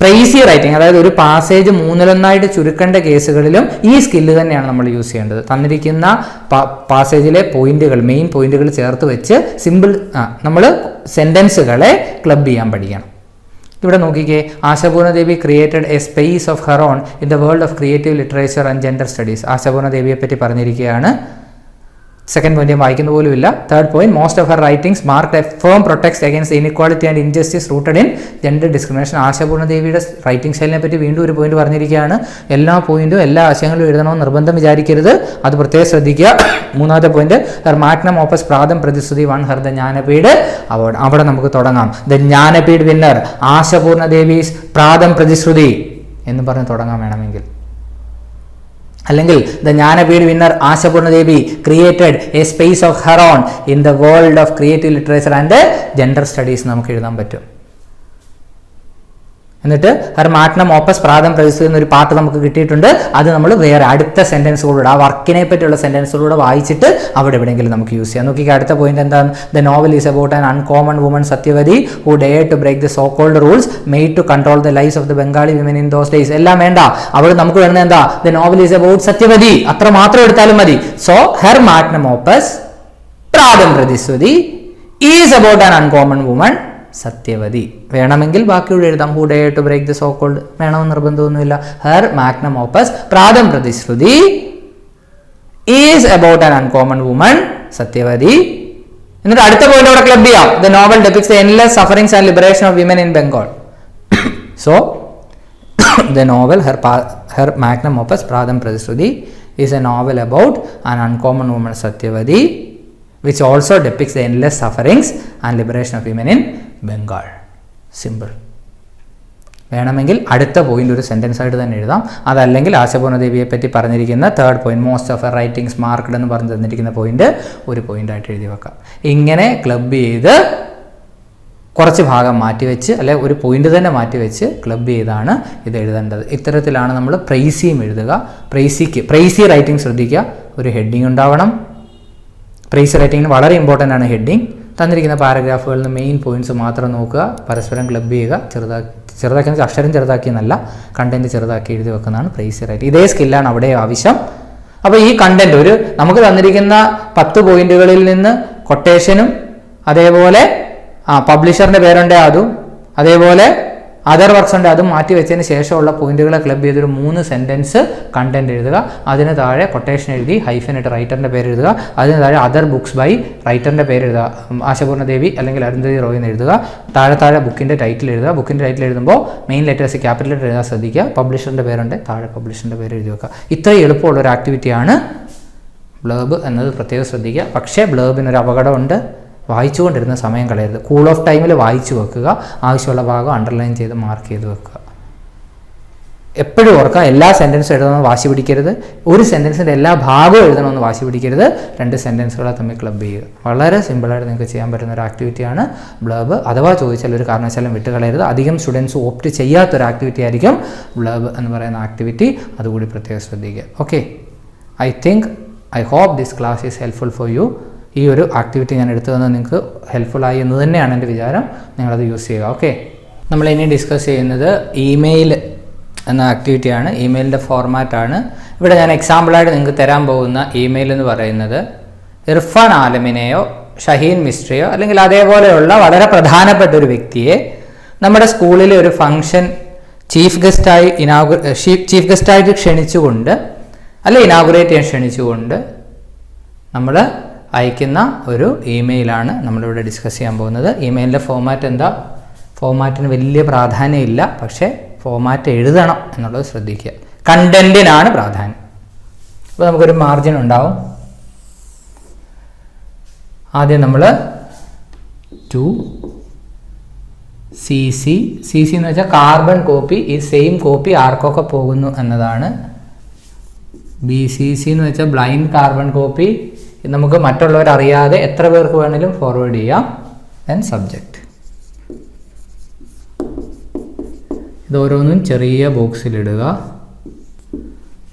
പ്രൈസി റൈറ്റിംഗ്, അതായത് ഒരു പാസേജ് 3-1 ചുരുക്കേണ്ട കേസുകളിലും ഈ സ്കില്ല് തന്നെയാണ് നമ്മൾ യൂസ് ചെയ്യേണ്ടത്. തന്നിരിക്കുന്ന പാസേജിലെ പോയിന്റുകൾ, മെയിൻ പോയിന്റുകൾ ചേർത്ത് വെച്ച് നമ്മൾ സെന്റൻസുകളെ ക്ലബ് ചെയ്യാൻ പഠിക്കണം. ഇവിടെ നോക്കിക്കേ, Ashapurna Devi created a space of her own in the world of creative literature and gender studies. Ashapurna ദേവിയെ പറ്റി പറഞ്ഞിരിക്കുകയാണ്. സെക്കൻഡ് പോയിന്റ് ഞാൻ വായിക്കുന്ന പോലും ഇല്ല. Third point, most of her writings mark a firm protects against inequality and injustice rooted in gender discrimination. Ashapurna ദേവിയുടെ റൈറ്റിംഗ് സ്റ്റൈലിനെ പറ്റി വീണ്ടും ഒരു പോയിന്റ് പറഞ്ഞിരിക്കുകയാണ്. എല്ലാ പോയിന്റും എല്ലാ ആശയങ്ങളും എഴുതണമെന്ന് നിർബന്ധം വിചാരിക്കരുത്, അത് പ്രത്യേകം ശ്രദ്ധിക്കുക. മൂന്നാമത്തെ point, her magnum opus Pratham Pratishruti won her the Jnanpith award. അവിടെ നമുക്ക് തുടങ്ങാം. ദ ജ്ഞാനപീഠ് വിന്നർ ആശാപൂർണ്ണ ദേവീസ് പ്രാതം പ്രതിശ്രുതി എന്ന് പറഞ്ഞ് തുടങ്ങാൻ വേണമെങ്കിൽ. അല്ലെങ്കിൽ the Jnanpith winner Ashapurna Devi created a space of her own in the world of creative literature and gender studies നമുക്ക് എഴുതാൻ പറ്റും. എന്നിട്ട് her magnum opus Pratham Pratishruti എന്നൊരു പാട്ട് നമുക്ക് കിട്ടിയിട്ടുണ്ട്. അത് നമ്മൾ വേറെ അടുത്ത സെന്റൻസുകളൂടെ, ആ വർക്കിനെ പറ്റിയുള്ള സെന്റൻസുകളൂടെ വായിച്ചിട്ട് അവിടെ എവിടെയെങ്കിലും നമുക്ക് യൂസ് ചെയ്യാം. നോക്കി അടുത്ത പോയിന്റ് എന്താണ്? The novel is about an uncommon woman Satyavati who dared to break the so called rules made to control the lifes of the Bengali women in those days. എല്ലാം വേണ്ട, അവിടെ നമുക്ക് വേണ്ടത് എന്താ? The novel is about Satyavati, അത്ര മാത്രം എടുത്താലും മതി. So her magnum opus Pratham Pratishruti is about an uncommon woman Satyavati. വേണമെങ്കിൽ ബാക്കിയുള്ള എഴുതാം, who dared to break the so called, വേണമെന്ന് നിർബന്ധമൊന്നുമില്ല. Her magnum opus Pratham Pratishruti is about an uncommon woman Satyavati. എന്നിട്ട് അടുത്ത പോയിന്റ് അവിടെ ക്ലബ് ചെയ്യാം. The novel depicts the endless sufferings and liberation of women in Bengal. So the novel her magnum opus Pratham Pratishruti is a novel about an uncommon woman Satyavati which also depicts the endless sufferings and liberation of women in Bengal. Simple. വേണമെങ്കിൽ അടുത്ത പോയിന്റ് ഒരു സെന്റൻസ് ആയിട്ട് തന്നെ എഴുതാം. അതല്ലെങ്കിൽ ആശാപൂർണ്ണ ദേവിയെ പറ്റി പറഞ്ഞിരിക്കുന്ന third point, most of her writings marked എന്ന് പറഞ്ഞ് തന്നിരിക്കുന്ന പോയിന്റ് ഒരു പോയിന്റ് ആയിട്ട് എഴുതി വെക്കാം. ഇങ്ങനെ ക്ലബ് ചെയ്ത് കുറച്ച് ഭാഗം മാറ്റിവെച്ച്, അല്ലെ ഒരു പോയിന്റ് തന്നെ മാറ്റിവെച്ച് ക്ലബ് ചെയ്താണ് ഇത് എഴുതേണ്ടത്. ഇത്തരത്തിലാണ് നമ്മൾ പ്രൈസിയും എഴുതുക. പ്രൈസി റൈറ്റിംഗ് ശ്രദ്ധിക്കുക, ഒരു ഹെഡിങ് ഉണ്ടാവണം. പ്രൈസ് റൈറ്റിംഗിന് വളരെ ഇമ്പോർട്ടൻ്റ് ആണ് ഹെഡിങ്. തന്നിരിക്കുന്ന പാരഗ്രാഫുകളിൽ നിന്ന് മെയിൻ പോയിന്റ്സ് മാത്രം നോക്കുക, പരസ്പരം ക്ലബ് ചെയ്യുക. ചെറുതാക്കി അക്ഷരം ചെറുതാക്കി എന്നല്ല, കണ്ടന്റ് ചെറുതാക്കി എഴുതി വെക്കുന്നതാണ് പ്രൈസ് റൈറ്റിംഗ്. ഇതേ സ്കില്ലാണ് അവിടെ ആവശ്യം. അപ്പോൾ ഈ കണ്ടന്റ് നമുക്ക് തന്നിരിക്കുന്ന 10 പോയിന്റുകളിൽ നിന്ന് കൊട്ടേഷനും അതേപോലെ പബ്ലിഷറിന്റെ പേരുണ്ട് അതും, അതേപോലെ അതർ വർക്ക്സ് ഉണ്ട് അതും മാറ്റി വെച്ചതിന് ശേഷമുള്ള പോയിന്റുകളെ ക്ലബ് ചെയ്തൊരു 3 സെന്റൻസ് കണ്ടന്റ് എഴുതുക. അതിന് താഴെ കൊട്ടേഷൻ എഴുതി ഹൈഫൻ ഇട്ട് റൈറ്ററിന്റെ പേര് എഴുതുക. അതിന് താഴെ അതർ ബുക്സ് ബൈ റൈറ്ററിന്റെ പേര് എഴുതുക, ആശാപൂർണ്ണ ദേവി അല്ലെങ്കിൽ അരുന്ധതി റോയ് എന്ന് എഴുതുക. താഴെ ബുക്കിന്റെ ടൈറ്റിൽ എഴുതുക. ബുക്കിന്റെ ടൈറ്റിൽ എഴുതുമ്പോൾ മെയിൻ ലെറ്റേഴ്സ് ക്യാപിറ്റൽ ലെറ്റർ എഴുതാൻ ശ്രദ്ധിക്കുക. പബ്ലിഷറിന്റെ പേരുണ്ട്, താഴെ പബ്ലിഷറിന്റെ പേര് എഴുതി വെക്കുക. ഇത്രയും എളുപ്പമുള്ള ഒരു ആക്ടിവിറ്റിയാണ് ബ്ലർബ് എന്നത്, പ്രത്യേകം ശ്രദ്ധിക്കുക. പക്ഷേ ബ്ലർബിനൊരു അപകടമുണ്ട്, വായിച്ചുകൊണ്ടിരുന്ന സമയം കളയരുത്. കൂൾ ഓഫ് ടൈമിൽ വായിച്ചു വെക്കുക. ആവശ്യമുള്ള ഭാഗം അണ്ടർലൈൻ ചെയ്ത് മാർക്ക് ചെയ്ത് വെക്കുക. എപ്പോഴും ഓർക്കാം, എല്ലാ സെൻറ്റൻസും എഴുതണമെന്ന് വാശി പിടിക്കരുത്. ഒരു സെൻറ്റൻസിൻ്റെ എല്ലാ ഭാഗവും എഴുതണമെന്ന് വാശി പിടിക്കരുത്. 2 സെൻറ്റൻസുകളെ തമ്മിൽ ക്ലബ് ചെയ്യുക. വളരെ സിമ്പിളായിട്ട് നിങ്ങൾക്ക് ചെയ്യാൻ പറ്റുന്ന ഒരു ആക്ടിവിറ്റിയാണ് ബ്ലർബ്. അഥവാ ചോദിച്ചാൽ ഒരു കാരണവശാലും വിട്ടുകളയരുത്. അധികം സ്റ്റുഡൻസ് ഓപ്റ്റ് ചെയ്യാത്തൊരു ആക്ടിവിറ്റി ആയിരിക്കും ബ്ലർബ് എന്ന് പറയുന്ന ആക്ടിവിറ്റി. അതുകൂടി പ്രത്യേകം ശ്രദ്ധിക്കുക. Okay, I hope this class is helpful for you. ഈ ഒരു ആക്ടിവിറ്റി ഞാൻ എടുത്തു തന്നത് നിങ്ങൾക്ക് ഹെൽപ്ഫുള്ളായി എന്ന് തന്നെയാണ് എൻ്റെ വിചാരം. നിങ്ങളത് യൂസ് ചെയ്യുക. ഓക്കെ, നമ്മളിനി ഡിസ്കസ് ചെയ്യുന്നത് ഇമെയിൽ എന്ന ആക്ടിവിറ്റിയാണ്. ഇമെയിലിൻ്റെ ഫോർമാറ്റാണ്. ഇവിടെ ഞാൻ എക്സാമ്പിളായിട്ട് നിങ്ങൾക്ക് തരാൻ പോകുന്ന ഇമെയിൽ എന്ന് പറയുന്നത് ഇർഫാൻ ആലമിനെയോ ഷഹീൻ മിസ്ട്രിയോ അല്ലെങ്കിൽ അതേപോലെയുള്ള വളരെ പ്രധാനപ്പെട്ട ഒരു വ്യക്തിയെ നമ്മുടെ സ്കൂളിലെ ഒരു ഫംഗ്ഷൻ ചീഫ് ഗസ്റ്റായിട്ട് ക്ഷണിച്ചുകൊണ്ട് അല്ലെ ഇനാഗുറേറ്റ് ചെയ്യാൻ ക്ഷണിച്ചുകൊണ്ട് നമ്മൾ അയക്കുന്ന ഒരു ഇമെയിലാണ് നമ്മളിവിടെ ഡിസ്കസ് ചെയ്യാൻ പോകുന്നത്. ഇമെയിലിൻ്റെ ഫോർമാറ്റ് എന്താ? ഫോർമാറ്റിന് വലിയ പ്രാധാന്യമില്ല, പക്ഷേ ഫോർമാറ്റ് എഴുതണം എന്നുള്ളത് ശ്രദ്ധിക്കുക. കണ്ടന്റിനാണ് പ്രാധാന്യം. അപ്പോൾ നമുക്കൊരു മാർജിൻ ഉണ്ടാവും. ആദ്യം നമ്മൾ 2cc എന്ന് വെച്ചാൽ കാർബൺ കോപ്പി. ഈ സെയിം കോപ്പി ആർക്കൊക്കെ പോകുന്നു എന്നതാണ്. BCC എന്ന് വെച്ചാൽ ബ്ലൈൻഡ് കാർബൺ കോപ്പി. ഇത് നമുക്ക് മറ്റുള്ളവരറിയാതെ എത്ര പേർക്ക് വേണമെങ്കിലും ഫോർവേഡ് ചെയ്യാം. Then subject. ഇത് ഓരോന്നും ചെറിയ ബോക്സിലിടുക.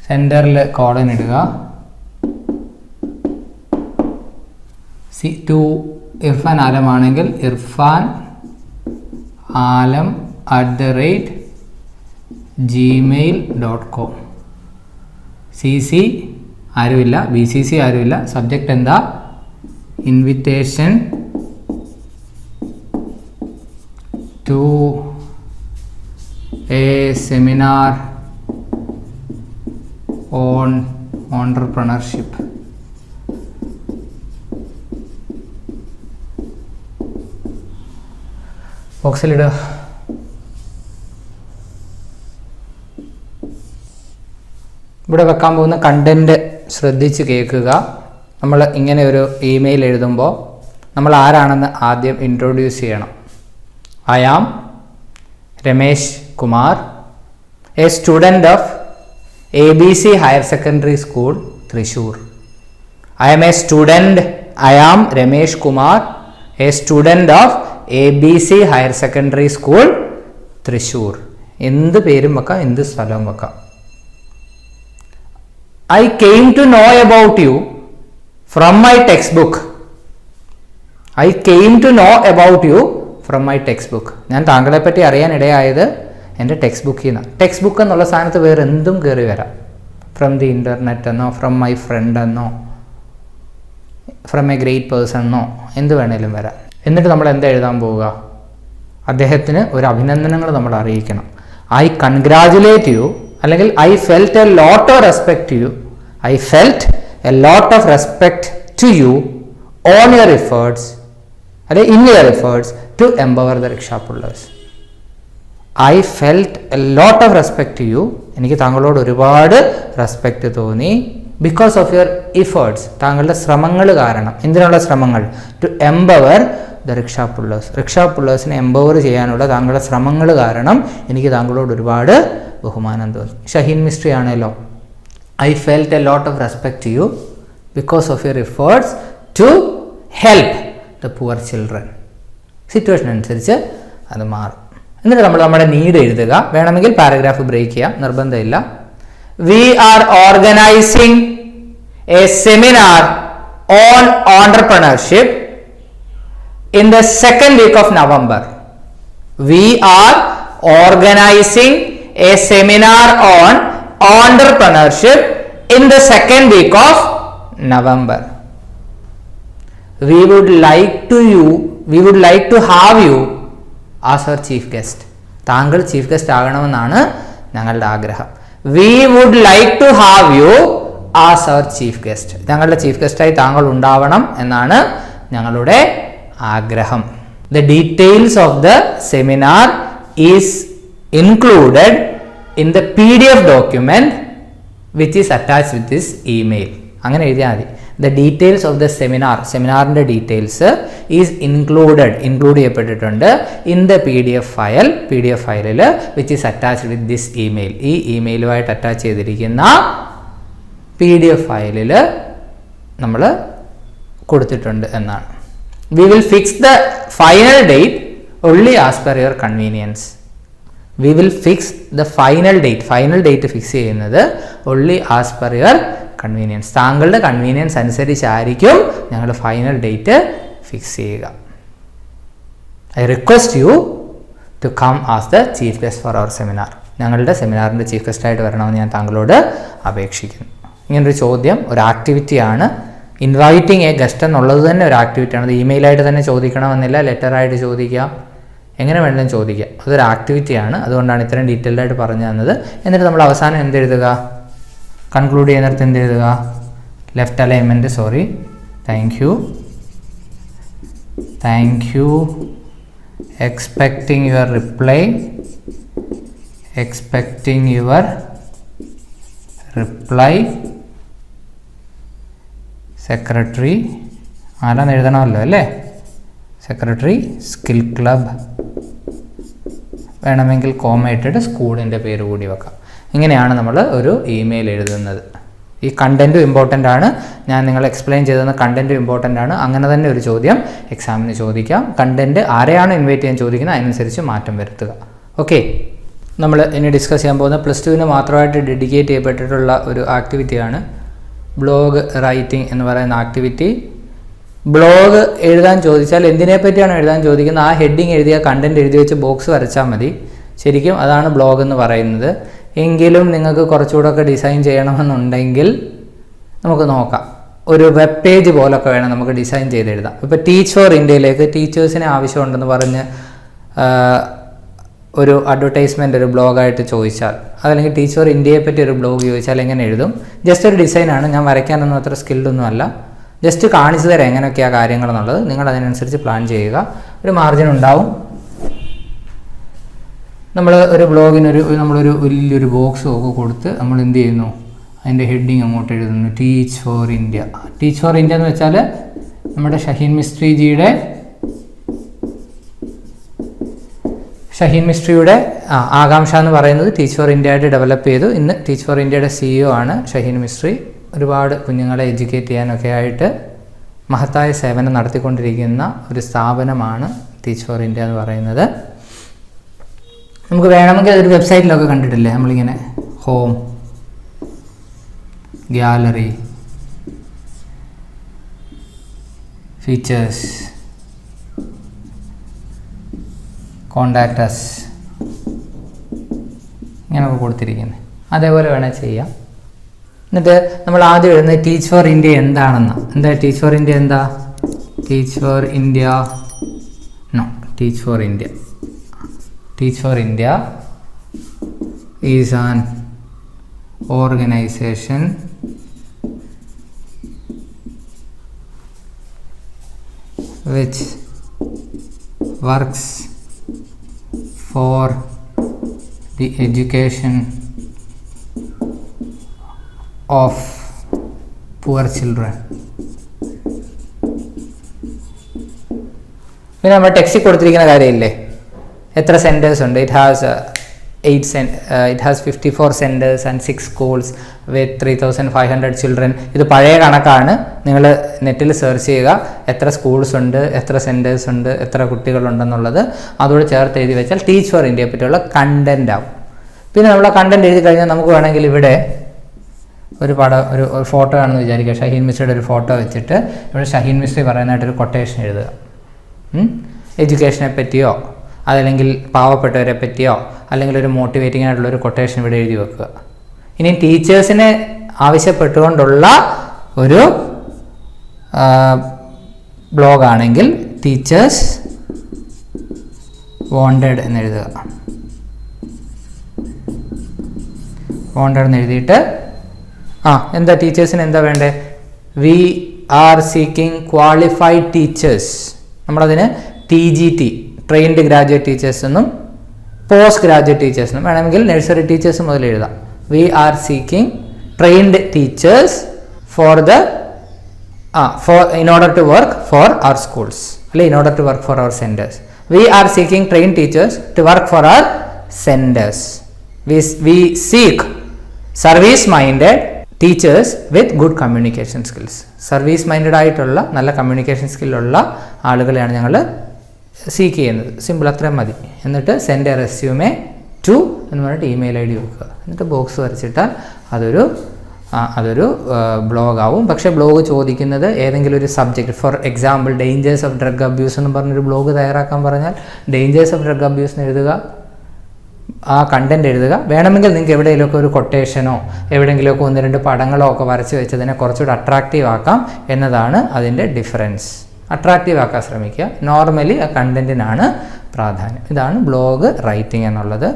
സെൻറ്ററിൽ കോളൻ ഇടുക. ടു ഇർഫാൻ ആലം ആണെങ്കിൽ ഇർഫാൻ ആലം @gmail.com. CC ആരുമില്ല, BCC ആരുമില്ല. സബ്ജക്റ്റ് എന്താ? Invitation to a seminar on entrepreneurship. ബോക്സിലിടുക. ഇവിടെ വെക്കാൻ പോകുന്ന കണ്ടന്റ് ശ്രദ്ധിച്ച് കേൾക്കുക. നമ്മൾ ഇങ്ങനെ ഒരു ഇമെയിൽ എഴുതുമ്പോൾ നമ്മൾ ആരാണെന്ന് ആദ്യം ഇൻട്രൊഡ്യൂസ് ചെയ്യണം. I am Ramesh Kumar, a student of ABC Higher Secondary School, Thrissur. I am Ramesh Kumar, a student of ABC Higher Secondary School, Thrissur. എന്ത് പേരും വെക്കാം, എന്ത് സ്ഥലവും വെക്കാം. I came to know about you from my textbook. ഞാൻ താങ്കളെ പറ്റി അറിയാൻ ഇടയായത് എൻ്റെ ടെക്സ്റ്റ് ബുക്കിൽ നിന്നാണ്. ടെക്സ്റ്റ് ബുക്ക് എന്നുള്ള സ്ഥാനത്ത് വേറെ എന്തും കയറി വരാം. ഫ്രം ദി ഇൻ്റർനെറ്റ് എന്നോ, ഫ്രം മൈ ഫ്രണ്ട് എന്നോ, ഫ്രം എ ഗ്രേറ്റ് പേഴ്സൺ എന്നോ, എന്ത് വേണേലും വരാം. എന്നിട്ട് നമ്മൾ എന്താ എഴുതാൻ പോവുക? അദ്ദേഹത്തിന് ഒരു അഭിനന്ദനങ്ങൾ നമ്മൾ അറിയിക്കണം. ഐ കൺഗ്രാജുലേറ്റ് യു, അല്ലെങ്കിൽ I felt a lot of respect to you on your efforts, അല്ലെ in your efforts to empower the rickshaw pullers. I felt a lot of respect to you. എനിക്ക് താങ്കളോട് ഒരുപാട് റെസ്പെക്റ്റ് തോന്നി. ബിക്കോസ് ഓഫ് യുവർ എഫേർട്സ്, താങ്കളുടെ ശ്രമങ്ങൾ കാരണം. എന്തിനുള്ള ശ്രമങ്ങൾ? ടു എംപവർ ദ റിക്ഷാപുള്ളേഴ്സിനെ എംപവർ ചെയ്യാനുള്ള താങ്കളുടെ ശ്രമങ്ങൾ കാരണം എനിക്ക് താങ്കളോട് ഒരുപാട് ബഹുമാനം തോന്നി. ഷഹീൻ മിസ്ട്രി ആണല്ലോ. I felt a lot of respect to you because of your efforts to help the poor children. Situation അനുസരിച്ച് അത് മാറും. എന്നിട്ട് നമ്മൾ നമ്മുടെ നീഡ് എഴുതുക. വേണമെങ്കിൽ പാരഗ്രാഫ് ബ്രേക്ക് ചെയ്യാം, നിർബന്ധമില്ല. We are organising a seminar on entrepreneurship in the second week of November. We are organising a seminar on entrepreneurship in the second week of November. We would like to have you as our chief guest. താങ്കൾ ചീഫ് ഗസ്റ്റ് ആകണമെന്നാണ് ഞങ്ങളുടെ ആഗ്രഹം. We would like to have you as our chief guest. ഞങ്ങളുടെ ചീഫ് ഗസ്റ്റായി താങ്കൾ ഉണ്ടാവണം എന്നാണ് ഞങ്ങളുടെ ആഗ്രഹം. The details of the seminar is included in the PDF document which is attached with this email. അങ്ങനെ എഴുതിയാൽ മതി. the details of the സെമിനാറിൻ്റെ ഡീറ്റെയിൽസ് ഈസ് ഇൻക്ലൂഡ് ചെയ്യപ്പെട്ടിട്ടുണ്ട് ഇൻ ദ PDF ഫയലിൽ which is attached with this email. ഈ ഇമെയിലുമായിട്ട് അറ്റാച്ച് ചെയ്തിരിക്കുന്ന PDF ഫയലിൽ നമ്മൾ കൊടുത്തിട്ടുണ്ട് എന്നാണ്. We will fix the final date only as per your convenience. We will fix the final date fix ചെയ്യുന്നത് only as per your convenience. താങ്കളുടെ കൺവീനിയൻസ് അനുസരിച്ചായിരിക്കും ഞങ്ങൾ ഫൈനൽ ഡേറ്റ് ഫിക്സ് ചെയ്യുക. I request you to come as the chief guest for our seminar. ഞങ്ങളുടെ സെമിനാറിൻ്റെ ചീഫ് ഗസ്റ്റായിട്ട് വരണമെന്ന് ഞാൻ താങ്കളോട് അപേക്ഷിക്കുന്നു. ഇങ്ങനൊരു ചോദ്യം ഒരു ആക്ടിവിറ്റിയാണ്. ഇൻവൈറ്റിംഗ് എ ഗസ്റ്റ് എന്നുള്ളത് തന്നെ ഒരു ആക്ടിവിറ്റിയാണ്. അത് ഇമെയിലായിട്ട് തന്നെ ചോദിക്കണമെന്നില്ല, ലെറ്ററായിട്ട് ചോദിക്കാം, എങ്ങനെ വേണമെങ്കിലും ചോദിക്കാം. അതൊരു ആക്ടിവിറ്റിയാണ്. അതുകൊണ്ടാണ് ഇത്രയും ഡീറ്റെയിൽഡ് ആയിട്ട് പറഞ്ഞു തന്നത്. എന്നിട്ട് നമ്മൾ അവസാനം എന്തെഴുതുക, കൺക്ലൂഡ് ചെയ്യുന്നിടത്ത് എന്തെഴുതുക, left alignment, sorry, thank you expecting your reply secretary, ആരാന്ന് എഴുതണമല്ലോ അല്ലേ, സെക്രട്ടറി സ്കിൽ ക്ലബ്, വേണമെങ്കിൽ കോമ ഇട്ടിട്ട് സ്കൂളിൻ്റെ പേര് കൂടി വെക്കാം. ഇങ്ങനെയാണ് നമ്മൾ ഒരു ഇമെയിൽ എഴുതുന്നത്. ഈ കണ്ടൻറ്റും ഇമ്പോർട്ടൻ്റ് ആണ്. ഞാൻ നിങ്ങൾ എക്സ്പ്ലെയിൻ ചെയ്തെന്ന കണ്ടൻറ്റും ഇമ്പോർട്ടൻ്റ് ആണ്. അങ്ങനെ തന്നെ ഒരു ചോദ്യം എക്സാമിന് ചോദിക്കാം. കണ്ടൻറ്റ് ആരെയാണ് ഇൻവൈറ്റ് ചെയ്യാൻ ചോദിക്കുന്നത് അതിനനുസരിച്ച് മാറ്റം വരുത്തുക. ഓക്കെ, നമ്മൾ ഇനി ഡിസ്കസ് ചെയ്യാൻ പോകുന്ന +2 മാത്രമായിട്ട് ഡെഡിക്കേറ്റ് ചെയ്യപ്പെട്ടിട്ടുള്ള ഒരു ആക്ടിവിറ്റിയാണ് ബ്ലോഗ് റൈറ്റിംഗ് എന്ന് പറയുന്ന ആക്ടിവിറ്റി. ബ്ലോഗ് എഴുതാൻ ചോദിച്ചാൽ എന്തിനെ പറ്റിയാണ് എഴുതാൻ ചോദിക്കുന്നത്, ആ ഹെഡിങ് എഴുതിയ കണ്ടൻറ്റ് എഴുതി വെച്ച് ബോക്സ് വരച്ചാൽ മതി. ശരിക്കും അതാണ് ബ്ലോഗ് എന്ന് പറയുന്നത്. എങ്കിലും നിങ്ങൾക്ക് കുറച്ചുകൂടെയൊക്കെ ഡിസൈൻ ചെയ്യണമെന്നുണ്ടെങ്കിൽ നമുക്ക് നോക്കാം. ഒരു വെബ് പേജ് പോലൊക്കെ വേണം നമുക്ക് ഡിസൈൻ ചെയ്ത് എഴുതാം. ഇപ്പോൾ ടീച്ച് ഫോർ ഇന്ത്യയിലേക്ക് ടീച്ചേഴ്സിന് ആവശ്യമുണ്ടെന്ന് പറഞ്ഞ് ഒരു അഡ്വർടൈസ്മെൻ്റ് ഒരു ബ്ലോഗായിട്ട് ചോദിച്ചാൽ, അതല്ലെങ്കിൽ ടീച്ച് ഫോർ ഇന്ത്യയെ പറ്റി ഒരു ബ്ലോഗ് ചോദിച്ചാൽ എങ്ങനെ എഴുതും? ജസ്റ്റ് ഒരു ഡിസൈനാണ്. ഞാൻ വരയ്ക്കാനൊന്നും അത്ര സ്കിൽഡൊന്നും അല്ല. ജസ്റ്റ് കാണിച്ചു തരാം എങ്ങനെയൊക്കെയാണ് കാര്യങ്ങളെന്നുള്ളത്. നിങ്ങൾ അതിനനുസരിച്ച് പ്ലാൻ ചെയ്യുക. ഒരു മാർജിൻ ഉണ്ടാവും. നമ്മൾ ഒരു ബ്ലോഗിനൊരു നമ്മളൊരു വലിയൊരു ബോക്സ് ഒക്കെ കൊടുത്ത് നമ്മൾ എന്ത് ചെയ്യുന്നു, അതിൻ്റെ ഹെഡിങ് അങ്ങോട്ട് എഴുതുന്നു, teach for India. Teach for India എന്ന് വെച്ചാൽ നമ്മുടെ ഷഹീൻ മിസ്ട്രിയുടെ ആകാംക്ഷ എന്ന് പറയുന്നത് ടീച്ച് ഫോർ ഇന്ത്യ ആയിട്ട് ഡെവലപ്പ് ചെയ്തു. ഇന്ന് ടീച്ച് ഫോർ ഇന്ത്യയുടെ CEO ആണ് ഷഹീൻ മിസ്ട്രി. ഒരുപാട് കുഞ്ഞുങ്ങളെ എഡ്യൂക്കേറ്റ് ചെയ്യാനൊക്കെ ആയിട്ട് മഹത്തായ സേവനം നടത്തിക്കൊണ്ടിരിക്കുന്ന ഒരു സ്ഥാപനമാണ് ടീച്ച് ഫോർ ഇന്ത്യ എന്ന് പറയുന്നത്. നമുക്ക് വേണമെങ്കിൽ അതൊരു വെബ്സൈറ്റിലൊക്കെ കണ്ടിട്ടില്ലേ, നമ്മളിങ്ങനെ home, gallery, features, contact us, ഇങ്ങനെയൊക്കെ കൊടുത്തിരിക്കുന്നത്. അതേപോലെ വേണേൽ ചെയ്യാം. എന്നിട്ട് നമ്മൾ ആദ്യം എഴുതുന്നത് ടീച്ച് ഫോർ ഇന്ത്യ എന്താണെന്ന്. എന്താ ടീച്ച് ഫോർ ഇന്ത്യ? എന്താ teach for India? No, teach for India. Teach for India is an organisation which works for the education of poor children. പിന്നെ നമ്മൾ ടെക്സ്റ്റിൽ കൊടുത്തിരിക്കുന്ന കാര്യമില്ലേ, എത്ര സെൻറ്റേഴ്സ് ഉണ്ട്? It has 54 centers and 6 schools with 3,500 children. ഇത് പഴയ കണക്കാണ്. നിങ്ങൾ നെറ്റിൽ സെർച്ച് ചെയ്യുക, എത്ര സ്കൂൾസ് ഉണ്ട്, എത്ര സെൻറ്റേഴ്സ് ഉണ്ട്, എത്ര കുട്ടികളുണ്ടെന്നുള്ളത് അതോട് ചേർത്ത് എഴുതി വെച്ചാൽ ടീച്ച് ഫോർ ഇന്ത്യയെ പറ്റിയുള്ള കണ്ടൻ്റ് ആവും. പിന്നെ നമ്മൾ കണ്ടൻറ് എഴുതി കഴിഞ്ഞാൽ നമുക്ക് വേണമെങ്കിൽ ഇവിടെ ഒരു ഫോട്ടോ ആണെന്ന് വിചാരിക്കുക. ഷഹീൻ മിസ്ട്രിയുടെ ഒരു ഫോട്ടോ വെച്ചിട്ട് ഇവിടെ ഷഹീൻ മിസ്ട്രി പറയുന്നതായിട്ടൊരു കൊട്ടേഷൻ എഴുതുക. എഡ്യൂക്കേഷനെ പറ്റിയോ അതല്ലെങ്കിൽ പാവപ്പെട്ടവരെ പറ്റിയോ അല്ലെങ്കിൽ ഒരു മോട്ടിവേറ്റിംഗ് ആയിട്ടുള്ളൊരു കൊട്ടേഷൻ ഇവിടെ എഴുതി വെക്കുക. ഇനി ടീച്ചേഴ്സിനെ ആവശ്യപ്പെട്ടുകൊണ്ടുള്ള ഒരു ബ്ലോഗാണെങ്കിൽ ടീച്ചേഴ്സ് വോണ്ടഡ് എന്ന് എഴുതുക. വോണ്ടഡ് എന്ന് എഴുതിയിട്ട് എന്താ ടീച്ചേഴ്സിന് എന്താ വേണ്ടേ? We are seeking qualified teachers. നമ്മളതിന് TGT ട്രെയിൻഡ് ഗ്രാജുവേറ്റ് ടീച്ചേഴ്സ് എന്നും പോസ്റ്റ് ഗ്രാജുവേറ്റ് ടീച്ചേഴ്സ് എന്നും വേണമെങ്കിൽ നഴ്സറി ടീച്ചേഴ്സ് മുതൽ എഴുതാം. We are seeking trained teachers for the in order to work for our schools, in order to work for our centers. We are seeking trained teachers to work for our centers. We seek service minded teachers with good communication skills. Service minded ആയിട്ടുള്ള നല്ല കമ്മ്യൂണിക്കേഷൻ സ്കില്ലുള്ള ആളുകളെയാണ് ഞങ്ങൾ സീക്ക് ചെയ്യുന്നത്. സിമ്പിൾ, അത്രയും മതി. എന്നിട്ട് സെൻഡ് എ റെസ്യൂമെ ടു എന്ന് പറഞ്ഞിട്ട് ഇമെയിൽ ഐ ഡി വെക്കുക. എന്നിട്ട് ബോക്സ് വരച്ചിട്ടാൽ അതൊരു ബ്ലോഗാവും. പക്ഷേ ബ്ലോഗ് ചോദിക്കുന്നത് ഏതെങ്കിലും ഒരു subject, for example dangers of drug abuse എന്ന് പറഞ്ഞൊരു ബ്ലോഗ് തയ്യാറാക്കാൻ പറഞ്ഞാൽ ഡേഞ്ചേഴ്സ് ഓഫ് ഡ്രഗ് അബ്യൂസ് എന്ന് എഴുതുക, ആ കണ്ടന്റ് എഴുതുക. വേണമെങ്കിൽ നിങ്ങൾക്ക് എവിടെയെങ്കിലുമൊക്കെ ഒരു കൊട്ടേഷനോ എവിടെയെങ്കിലുമൊക്കെ 1-2 പടങ്ങളോ ഒക്കെ വരച്ച് വെച്ചതിനെ കുറച്ചുകൂടി അട്രാക്റ്റീവ് ആക്കാം എന്നതാണ് അതിൻ്റെ ഡിഫറൻസ്. അട്രാക്റ്റീവ് ആക്കാൻ ശ്രമിക്കുക. നോർമലി ആ കണ്ടന്റിനാണ് പ്രാധാന്യം. ഇതാണ് ബ്ലോഗ് റൈറ്റിംഗ് എന്നുള്ളത്.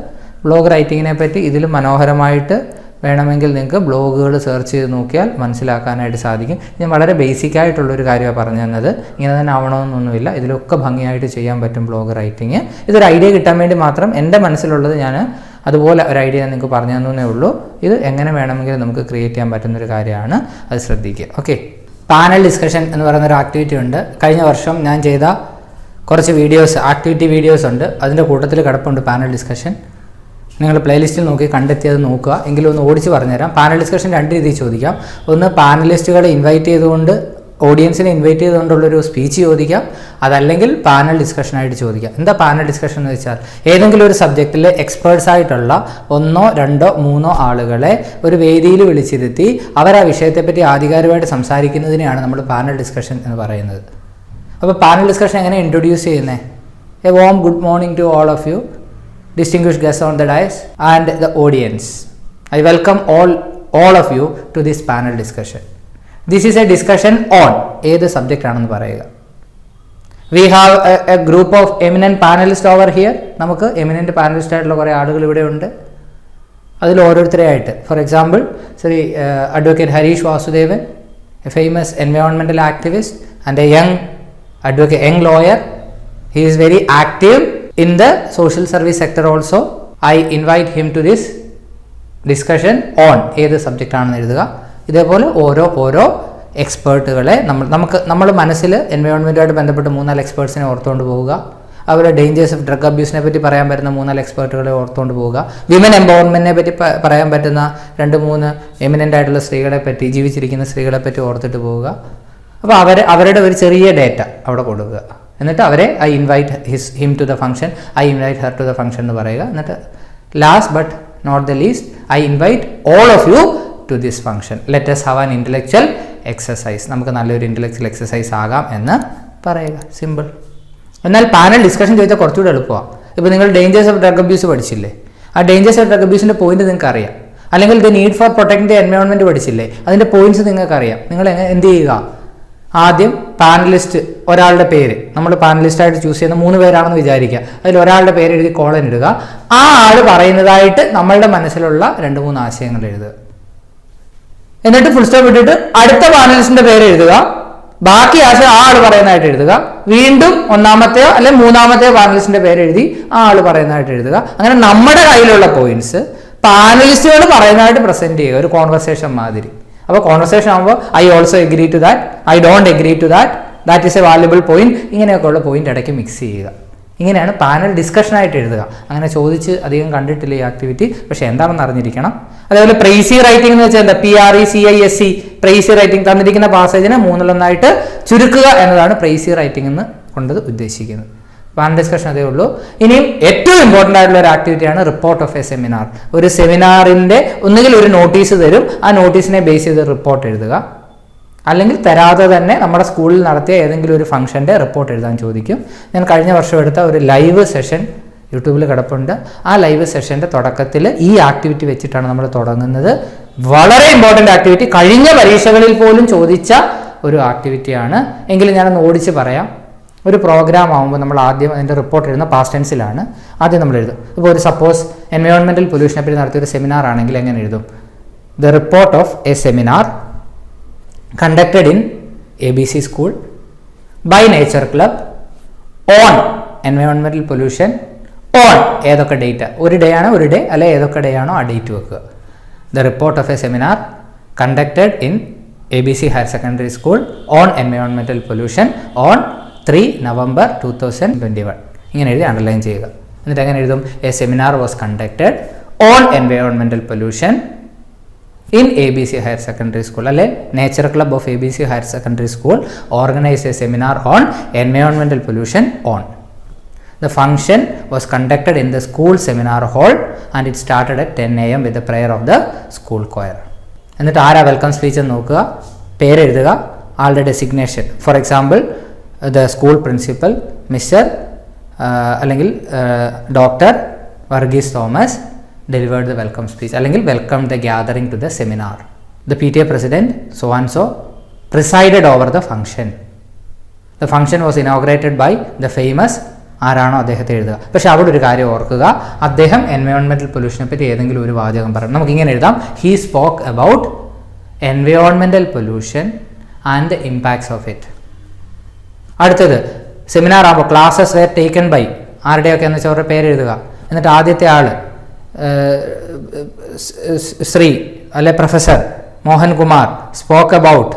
ബ്ലോഗ് റൈറ്റിങ്ങിനെ പറ്റി ഇതിൽ മനോഹരമായിട്ട് വേണമെങ്കിൽ നിങ്ങൾക്ക് ബ്ലോഗുകൾ സെർച്ച് ചെയ്ത് നോക്കിയാൽ മനസ്സിലാക്കാനായിട്ട് സാധിക്കും. ഞാൻ വളരെ ബേസിക് ആയിട്ടുള്ളൊരു കാര്യമാണ് പറഞ്ഞു തന്നത്. ഇങ്ങനെ തന്നെ ആവണമെന്നൊന്നുമില്ല, ഇതിലൊക്കെ ഭംഗിയായിട്ട് ചെയ്യാൻ പറ്റും ബ്ലോഗ് റൈറ്റിംഗ്. ഇതൊരു ഐഡിയ കിട്ടാൻ വേണ്ടി മാത്രം എൻ്റെ മനസ്സിലുള്ളത് ഞാൻ അതുപോലെ ഒരു ഐഡിയ നിങ്ങൾക്ക് പറഞ്ഞു തന്നേ ഉള്ളൂ. ഇത് എങ്ങനെ വേണമെങ്കിലും നമുക്ക് ക്രിയേറ്റ് ചെയ്യാൻ പറ്റുന്നൊരു കാര്യമാണ്, അത് ശ്രദ്ധിക്കുക. ഓക്കെ, പാനൽ ഡിസ്കഷൻ എന്ന് പറയുന്നൊരു ആക്ടിവിറ്റി ഉണ്ട്. കഴിഞ്ഞ വർഷം ഞാൻ ചെയ്ത കുറച്ച് വീഡിയോസ്, ആക്ടിവിറ്റി വീഡിയോസ് ഉണ്ട്, അതിൻ്റെ കൂട്ടത്തിൽ കിടപ്പുണ്ട് പാനൽ ഡിസ്കഷൻ. നിങ്ങൾ പ്ലേലിസ്റ്റിൽ നോക്കി കണ്ടെത്തിയത് നോക്കുക. എങ്കിലും ഒന്ന് ഓടിച്ച് പറഞ്ഞുതരാം. പാനൽ ഡിസ്കഷൻ 2 രീതിയിൽ ചോദിക്കാം. ഒന്ന്, പാനലിസ്റ്റുകളെ ഇൻവൈറ്റ് ചെയ്തുകൊണ്ട്, ഓഡിയൻസിനെ ഇൻവൈറ്റ് ചെയ്തുകൊണ്ടുള്ളൊരു സ്പീച്ച് ചോദിക്കാം. അതല്ലെങ്കിൽ പാനൽ ഡിസ്കഷനായിട്ട് ചോദിക്കാം. എന്താ പാനൽ ഡിസ്കഷൻ എന്ന് വെച്ചാൽ, ഏതെങ്കിലും ഒരു സബ്ജക്റ്റിൽ എക്സ്പേർട്സ് ആയിട്ടുള്ള 1, 2, 3 ആളുകളെ ഒരു വേദിയിൽ വിളിച്ചിരുത്തി അവർ ആ വിഷയത്തെപ്പറ്റി ആധികാരികമായിട്ട് സംസാരിക്കുന്നതിനെയാണ് നമ്മൾ പാനൽ ഡിസ്കഷൻ എന്ന് പറയുന്നത്. അപ്പോൾ പാനൽ ഡിസ്കഷൻ എങ്ങനെ ഇൻട്രൊഡ്യൂസ് ചെയ്യുന്നത്? A warm good morning to all of you, distinguished guests on the dais and the audience. I welcome all of you to this panel discussion. This is a discussion on ഏത് സബ്ജക്റ്റ് ആണെന്ന് പറയുക. We have a group of eminent panelists over here. നമുക്ക് എമിനൻറ്റ് പാനലിസ്റ്റ് ആയിട്ടുള്ള കുറേ ആളുകൾ ഇവിടെ ഉണ്ട്. അതിൽ ഓരോരുത്തരെയായിട്ട്, for example Shri advocate Harish Vasudevan, a famous environmental activist and a young lawyer. He is very active in the social service sector also. I invite him to this discussion on ഏത് സബ്ജക്റ്റ് ആണെന്ന് എഴുതുക. ഇതേപോലെ ഓരോ എക്സ്പേർട്ടുകളെ നമ്മൾ മനസ്സിൽ എൻവയോൺമെൻറ്റുമായിട്ട് ബന്ധപ്പെട്ട് 3-4 എക്സ്പേർട്സിനെ ഓർത്തുകൊണ്ട് പോവുക. അവരുടെ ഡേഞ്ചേഴ്സ് ഓഫ് ഡ്രഗ് അബ്യൂസിനെ പറ്റി പറയാൻ പറ്റുന്ന 3-4 എക്സ്പേർട്ടുകളെ ഓർത്തുകൊണ്ട് പോവുക. വിമൻ എംപവർമെൻറ്റിനെ പറ്റി പറയാൻ പറ്റുന്ന 2-3 എമിനൻ്റ് ആയിട്ടുള്ള സ്ത്രീകളെ പറ്റി, ജീവിച്ചിരിക്കുന്ന സ്ത്രീകളെ പറ്റി ഓർത്തിട്ട് പോവുക. അപ്പോൾ അവരുടെ ഒരു ചെറിയ ഡേറ്റ അവിടെ കൊടുക്കുക. എന്നിട്ട് അവരെ I invite him to the function, I invite her to the function എന്ന് പറയുക. എന്നിട്ട് last but not the least, I invite all of you to this function. Let us have an intellectual exercise. നമുക്ക് നല്ലൊരു ഇൻ്റലക്ച്വൽ എക്സസൈസ് ആകാം എന്ന് പറയുക. സിമ്പിൾ. എന്നാൽ പാനൽ ഡിസ്കഷൻ ചോദിച്ചാൽ കുറച്ചുകൂടെ എളുപ്പമാണ്. ഇപ്പോൾ നിങ്ങൾ ഡേഞ്ചേഴ്സ് ഓഫ് ഡ്രഗ് അബ്യൂസ് പഠിച്ചില്ലേ? ആ ഡേഞ്ചേഴ്സ് ഓഫ് ഡ്രഗ് അബ്യൂസിൻ്റെ പോയിന്റ് നിങ്ങൾക്ക് അറിയാം. അല്ലെങ്കിൽ the need for protecting the environment പഠിച്ചില്ലേ? അതിൻ്റെ പോയിന്റ്സ് നിങ്ങൾക്ക് അറിയാം. നിങ്ങൾ എന്ത് ചെയ്യുക? ആദ്യം പാനലിസ്റ്റ് ഒരാളുടെ പേര്, നമ്മൾ പാനലിസ്റ്റായിട്ട് ചൂസ് ചെയ്യുന്ന 3 പേരാണെന്ന് വിചാരിക്കുക. അതിൽ ഒരാളുടെ പേര് എഴുതി കോളൻ ഇടുക. ആ ആൾ പറയുന്നതായിട്ട് നമ്മളുടെ മനസ്സിലുള്ള 2-3 ആശയങ്ങൾ എഴുതുക. എന്നിട്ട് ഫുൾ സ്റ്റോപ്പ് ഇട്ടിട്ട് അടുത്ത പാനലിസ്റ്റിന്റെ പേര് എഴുതുക. ബാക്കി ആശയം ആ ആൾ പറയുന്നതായിട്ട് എഴുതുക. വീണ്ടും 1-മത്തെയോ അല്ലെങ്കിൽ 3-മത്തെയോ പാനലിസ്റ്റിന്റെ പേര് എഴുതി ആ ആൾ പറയുന്നതായിട്ട് എഴുതുക. അങ്ങനെ നമ്മുടെ കയ്യിലുള്ള പോയിന്റ്സ് പാനലിസ്റ്റുകൾ പറയുന്നതായിട്ട് പ്രസന്റ് ചെയ്യുക, ഒരു കോൺവെർസേഷൻ മാതിരി. അപ്പോൾ കോൺവെർസേഷൻ ആകുമ്പോൾ I also agree to that, I don't agree to that, that is a valuable point, ഇങ്ങനെയൊക്കെയുള്ള പോയിന്റ് ഇടയ്ക്ക് മിക്സ് ചെയ്യുക. ഇങ്ങനെയാണ് പാനൽ ഡിസ്കഷനായിട്ട് എഴുതുക. അങ്ങനെ ചോദിച്ച് അധികം കണ്ടിട്ടില്ല ഈ ആക്ടിവിറ്റി, പക്ഷേ എന്താണെന്ന് അറിഞ്ഞിരിക്കണം. അതേപോലെ പ്രൈസി റൈറ്റിംഗ് എന്ന് വെച്ചാൽ എന്താ? PRECISE, Praisy writing. തന്നിരിക്കുന്ന പാസേജിനെ 3-1 ചുരുക്കുക എന്നതാണ് പ്രൈസി റൈറ്റിംഗ് എന്ന് കൊണ്ട് ഉദ്ദേശിക്കുന്നത്. പാനൽ ഡിസ്കഷൻ അതേ ഉള്ളൂ. ഇനിയും ഏറ്റവും ഇമ്പോർട്ടൻ്റ് ആയിട്ടുള്ള ഒരു ആക്ടിവിറ്റിയാണ് റിപ്പോർട്ട് ഓഫ് എ സെമിനാർ. ഒരു സെമിനാറിൻ്റെ ഒന്നുകിൽ ഒരു നോട്ടീസ് തരും, ആ നോട്ടീസിനെ ബേസ് ചെയ്ത് റിപ്പോർട്ട് എഴുതുക. അല്ലെങ്കിൽ തരാതെ തന്നെ നമ്മുടെ സ്കൂളിൽ നടത്തിയ ഏതെങ്കിലും ഒരു ഫംഗ്ഷൻ്റെ റിപ്പോർട്ട് എഴുതാൻ ചോദിക്കും. ഞാൻ കഴിഞ്ഞ വർഷം എടുത്ത ഒരു ലൈവ് സെഷൻ യൂട്യൂബിൽ കിടപ്പുണ്ട്. ആ ലൈവ് സെഷൻ്റെ തുടക്കത്തിൽ ഈ ആക്ടിവിറ്റി വെച്ചിട്ടാണ് നമ്മൾ തുടങ്ങുന്നത്. വളരെ ഇമ്പോർട്ടൻ്റ് ആക്ടിവിറ്റി, കഴിഞ്ഞ പരീക്ഷകളിൽ പോലും ചോദിച്ച ഒരു ആക്ടിവിറ്റിയാണ്. എങ്കിലും ഞാനൊന്ന് ഓടിച്ച് പറയാം. ഒരു പ്രോഗ്രാം ആകുമ്പോൾ നമ്മൾ ആദ്യം അതിൻ്റെ റിപ്പോർട്ട് എഴുതുന്ന പാസ്റ്റ് ടെൻസിലാണ് ആദ്യം നമ്മൾ എഴുതും. ഇപ്പോൾ ഒരു സപ്പോസ് എൻവയോൺമെൻറ്റൽ പൊല്യൂഷനെ പറ്റി നടത്തിയൊരു സെമിനാർ ആണെങ്കിൽ എങ്ങനെ എഴുതും? The report of A seminar conducted in ABC school by Nature Club on environmental pollution on ഏതൊക്കെ ഡേറ്റ്, ഒരു ഡേ ആണ്, ഒരു ഡേ അല്ലെ ഏതൊക്കെ ഡേ ആണോ ആ ഡേറ്റ് വെക്കുക. The report of A seminar conducted in ABC Higher Secondary School on environmental pollution on 3 November 2021. ഇങ്ങനെ എഴുതി അണ്ടർലൈൻ ചെയ്യുക. എന്നിട്ട് എങ്ങനെ എഴുതും? A seminar was conducted on environmental pollution in ABC Higher Secondary School. അല്ലെ nature club of ABC Higher Secondary School organized a seminar on environmental pollution on. The function was conducted in the school seminar hall and it started at 10 AM with the prayer of the school choir. എന്നിട്ട് ആരാ വെൽക്കം സ്പീച്ച് എന്ന് നോക്കുക, പേരെഴുതുക, ആളുടെ designation. For example the school principal mister അല്ലെങ്കിൽ doctor Varghese Thomas delivered the welcome speech അല്ലെങ്കിൽ welcomed the gathering to the seminar. The PTA president so and so presided over the function. The function was inaugurated by the famous ആരാണോ അദ്ദേഹത്തെ എഴുതുക. പക്ഷെ അവിടെ ഒരു കാര്യം ഓർക്കുക, അദ്ദേഹം എൻവയോൺമെൻറ്റൽ പൊല്യൂഷനെ പറ്റി ഏതെങ്കിലും ഒരു വാചകം പറയണം. നമുക്കിങ്ങനെ എഴുതാം, he spoke about environmental pollution and the impacts of it. അടുത്തത് സെമിനാർ ആകുമ്പോൾ ക്ലാസ്സസ് വെയർ ടേക്കൺ ബൈ ആരുടെയൊക്കെ എന്ന് വെച്ചാൽ അവരുടെ പേരെഴുതുക. എന്നിട്ട് ആദ്യത്തെ ആൾ ശ്രീ അല്ലെ professor Mohankumar spoke about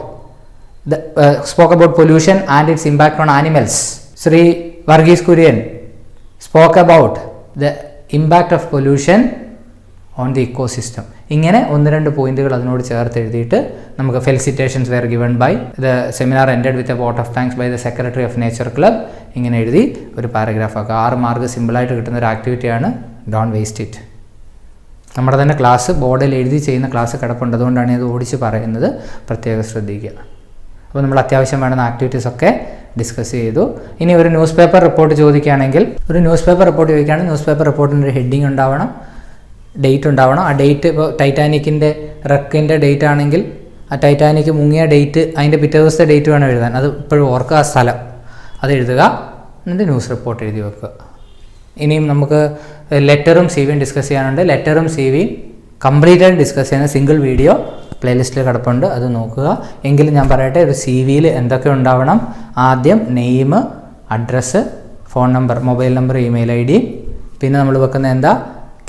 pollution and its impact on animals. Shri Varghese Kurian spoke about the impact of pollution on the ecosystem. ഇങ്ങനെ 1-2 പോയിന്റുകൾ അതിനോട് ചേർത്ത് എഴുതിയിട്ട് നമുക്ക് felicitations were given by the seminar ended with a vote of thanks by the secretary of nature club. ഇങ്ങനെ എഴുതി ഒരു പാരഗ്രാഫ് ആക്കുക. 6 മാർക്ക് സിമ്പിളായിട്ട് കിട്ടുന്ന ഒരു ആക്ടിവിറ്റിയാണ്. Don't waste it. നമ്മുടെ തന്നെ ക്ലാസ് ബോർഡിൽ എഴുതി ചെയ്യുന്ന ക്ലാസ് കിടപ്പുണ്ട്, അതുകൊണ്ടാണ് ഇത് ഓടിച്ച് പറയുന്നത്, പ്രത്യേകം ശ്രദ്ധിക്കുക. അപ്പോൾ നമ്മൾ അത്യാവശ്യം വേണ്ടുന്ന ആക്ടിവിറ്റീസൊക്കെ ഡിസ്കസ് ചെയ്തു. ഇനി ഒരു ന്യൂസ് പേപ്പർ റിപ്പോർട്ട് ചോദിക്കുകയാണെങ്കിൽ ന്യൂസ് പേപ്പർ റിപ്പോർട്ടിൻ്റെ ഒരു ഹെഡിങ് ഉണ്ടാവണം, ഡേറ്റ് ഉണ്ടാവണം. ആ ഡേറ്റ് ഇപ്പോൾ ടൈറ്റാനിക്കിൻ്റെ റെക്കിൻ്റെ ഡേറ്റ് ആണെങ്കിൽ ആ ടൈറ്റാനിക് മുങ്ങിയ ഡേറ്റ് അതിൻ്റെ പിറ്റേ ദിവസത്തെ ഡേറ്റ് വേണം എഴുതാൻ. അത് ഇപ്പോഴും ഓർക്കുക, ആ സ്ഥലം അത് എഴുതുക, എന്നിട്ട് ന്യൂസ് റിപ്പോർട്ട് എഴുതി വെക്കുക. ഇനിയും നമുക്ക് ലെറ്ററും സി വിയും ഡിസ്കസ് ചെയ്യാനുണ്ട്. ലെറ്ററും സി വിയും കംപ്ലീറ്റായിട്ട് ഡിസ്കസ് ചെയ്യുന്ന സിംഗിൾ വീഡിയോ പ്ലേലിസ്റ്റിൽ കിടപ്പുണ്ട്, അത് നോക്കുക. എങ്കിലും ഞാൻ പറയട്ടെ, ഒരു സി വിയിൽ എന്തൊക്കെ ഉണ്ടാവണം? ആദ്യം name, address, phone number, mobile number, email I D. പിന്നെ നമ്മൾ വെക്കുന്ന എന്താ?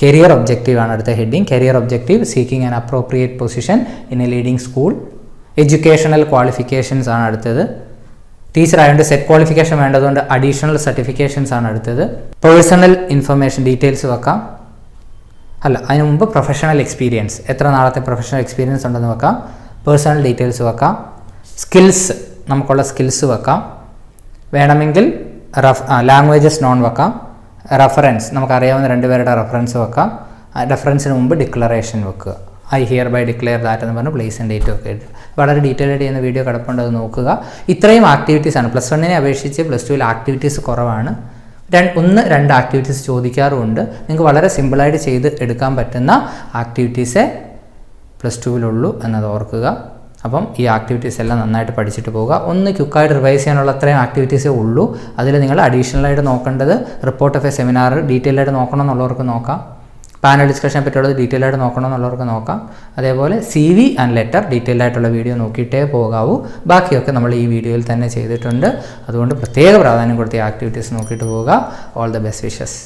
കരിയർ ഒബ്ജക്റ്റീവ് ആണ് അടുത്ത heading. Career objective seeking an appropriate position in A leading school. Educational qualifications ആണ് അടുത്തത്. ടീച്ചർ ആയതുകൊണ്ട് സെറ്റ് ക്വാളിഫിക്കേഷൻ വേണ്ടതുകൊണ്ട് അഡീഷണൽ സർട്ടിഫിക്കേഷൻസ് ആണ് അടുത്തത്. പേഴ്സണൽ ഇൻഫർമേഷൻ ഡീറ്റെയിൽസ് വെക്കാം. അതിന് മുമ്പ് പ്രൊഫഷണൽ എക്സ്പീരിയൻസ്, എത്ര നാളത്തെ പ്രൊഫഷണൽ എക്സ്പീരിയൻസ് ഉണ്ടെന്ന് വെക്കാം. പേഴ്സണൽ ഡീറ്റെയിൽസ് വെക്കാം. സ്കിൽസ്, നമുക്കുള്ള സ്കിൽസ് വെക്കാം. വേണമെങ്കിൽ ലാംഗ്വേജസ് നോൺ വെക്കാം. റെഫറൻസ്, നമുക്കറിയാവുന്ന 2 പേരുടെ റെഫറൻസ് വെക്കാം. റെഫറൻസിന് മുമ്പ് ഡിക്ലറേഷൻ വെക്കുക. I hereby declare that എന്ന് പറഞ്ഞ് പ്ലേസ് ആൻഡ് ഡേറ്റ് ഒക്കെ എഴുതുക. വളരെ ഡീറ്റെയിൽ ആയിട്ട് ചെയ്യുന്ന വീഡിയോ കിടപ്പുണ്ട്, അത് നോക്കുക. ഇത്രയും ആക്ടിവിറ്റീസാണ്. +1 അപേക്ഷിച്ച് +2 ആക്ടിവിറ്റീസ് കുറവാണ്. 1-2 ആക്ടിവിറ്റീസ് ചോദിക്കാറുമുണ്ട്. നിങ്ങൾക്ക് വളരെ സിമ്പിളായിട്ട് ചെയ്ത് എടുക്കാൻ പറ്റുന്ന ആക്ടിവിറ്റീസേ +2 എന്നത് ഓർക്കുക. അപ്പം ഈ ആക്ടിവിറ്റീസ് എല്ലാം നന്നായിട്ട് പഠിച്ചിട്ട് പോവുക. ഒന്ന് ക്വിക്കായിട്ട് റിവൈസ് ചെയ്യാനുള്ള അത്രയും ആക്ടിവിറ്റീസേ ഉള്ളൂ. അതിൽ നിങ്ങൾ അഡീഷണലായിട്ട് നോക്കേണ്ടത് report of A seminar detail ആയിട്ട് നോക്കണം എന്നുള്ളവർക്ക് നോക്കാം. പാനൽ ഡിസ്കഷനെ പറ്റിയുള്ളത് ഡീറ്റെയിൽ ആയിട്ട് നോക്കണം എന്നുള്ളവർക്ക് നോക്കാം. അതേപോലെ C V and letter detail ആയിട്ടുള്ള വീഡിയോ നോക്കിയിട്ടേ പോകാവൂ. ബാക്കിയൊക്കെ നമ്മൾ ഈ വീഡിയോയിൽ തന്നെ ചെയ്തിട്ടുണ്ട്. അതുകൊണ്ട് പ്രത്യേക പ്രാധാന്യം കൊടുത്ത് ഈ ആക്ടിവിറ്റീസ് നോക്കിയിട്ട് പോവുക. All the best wishes.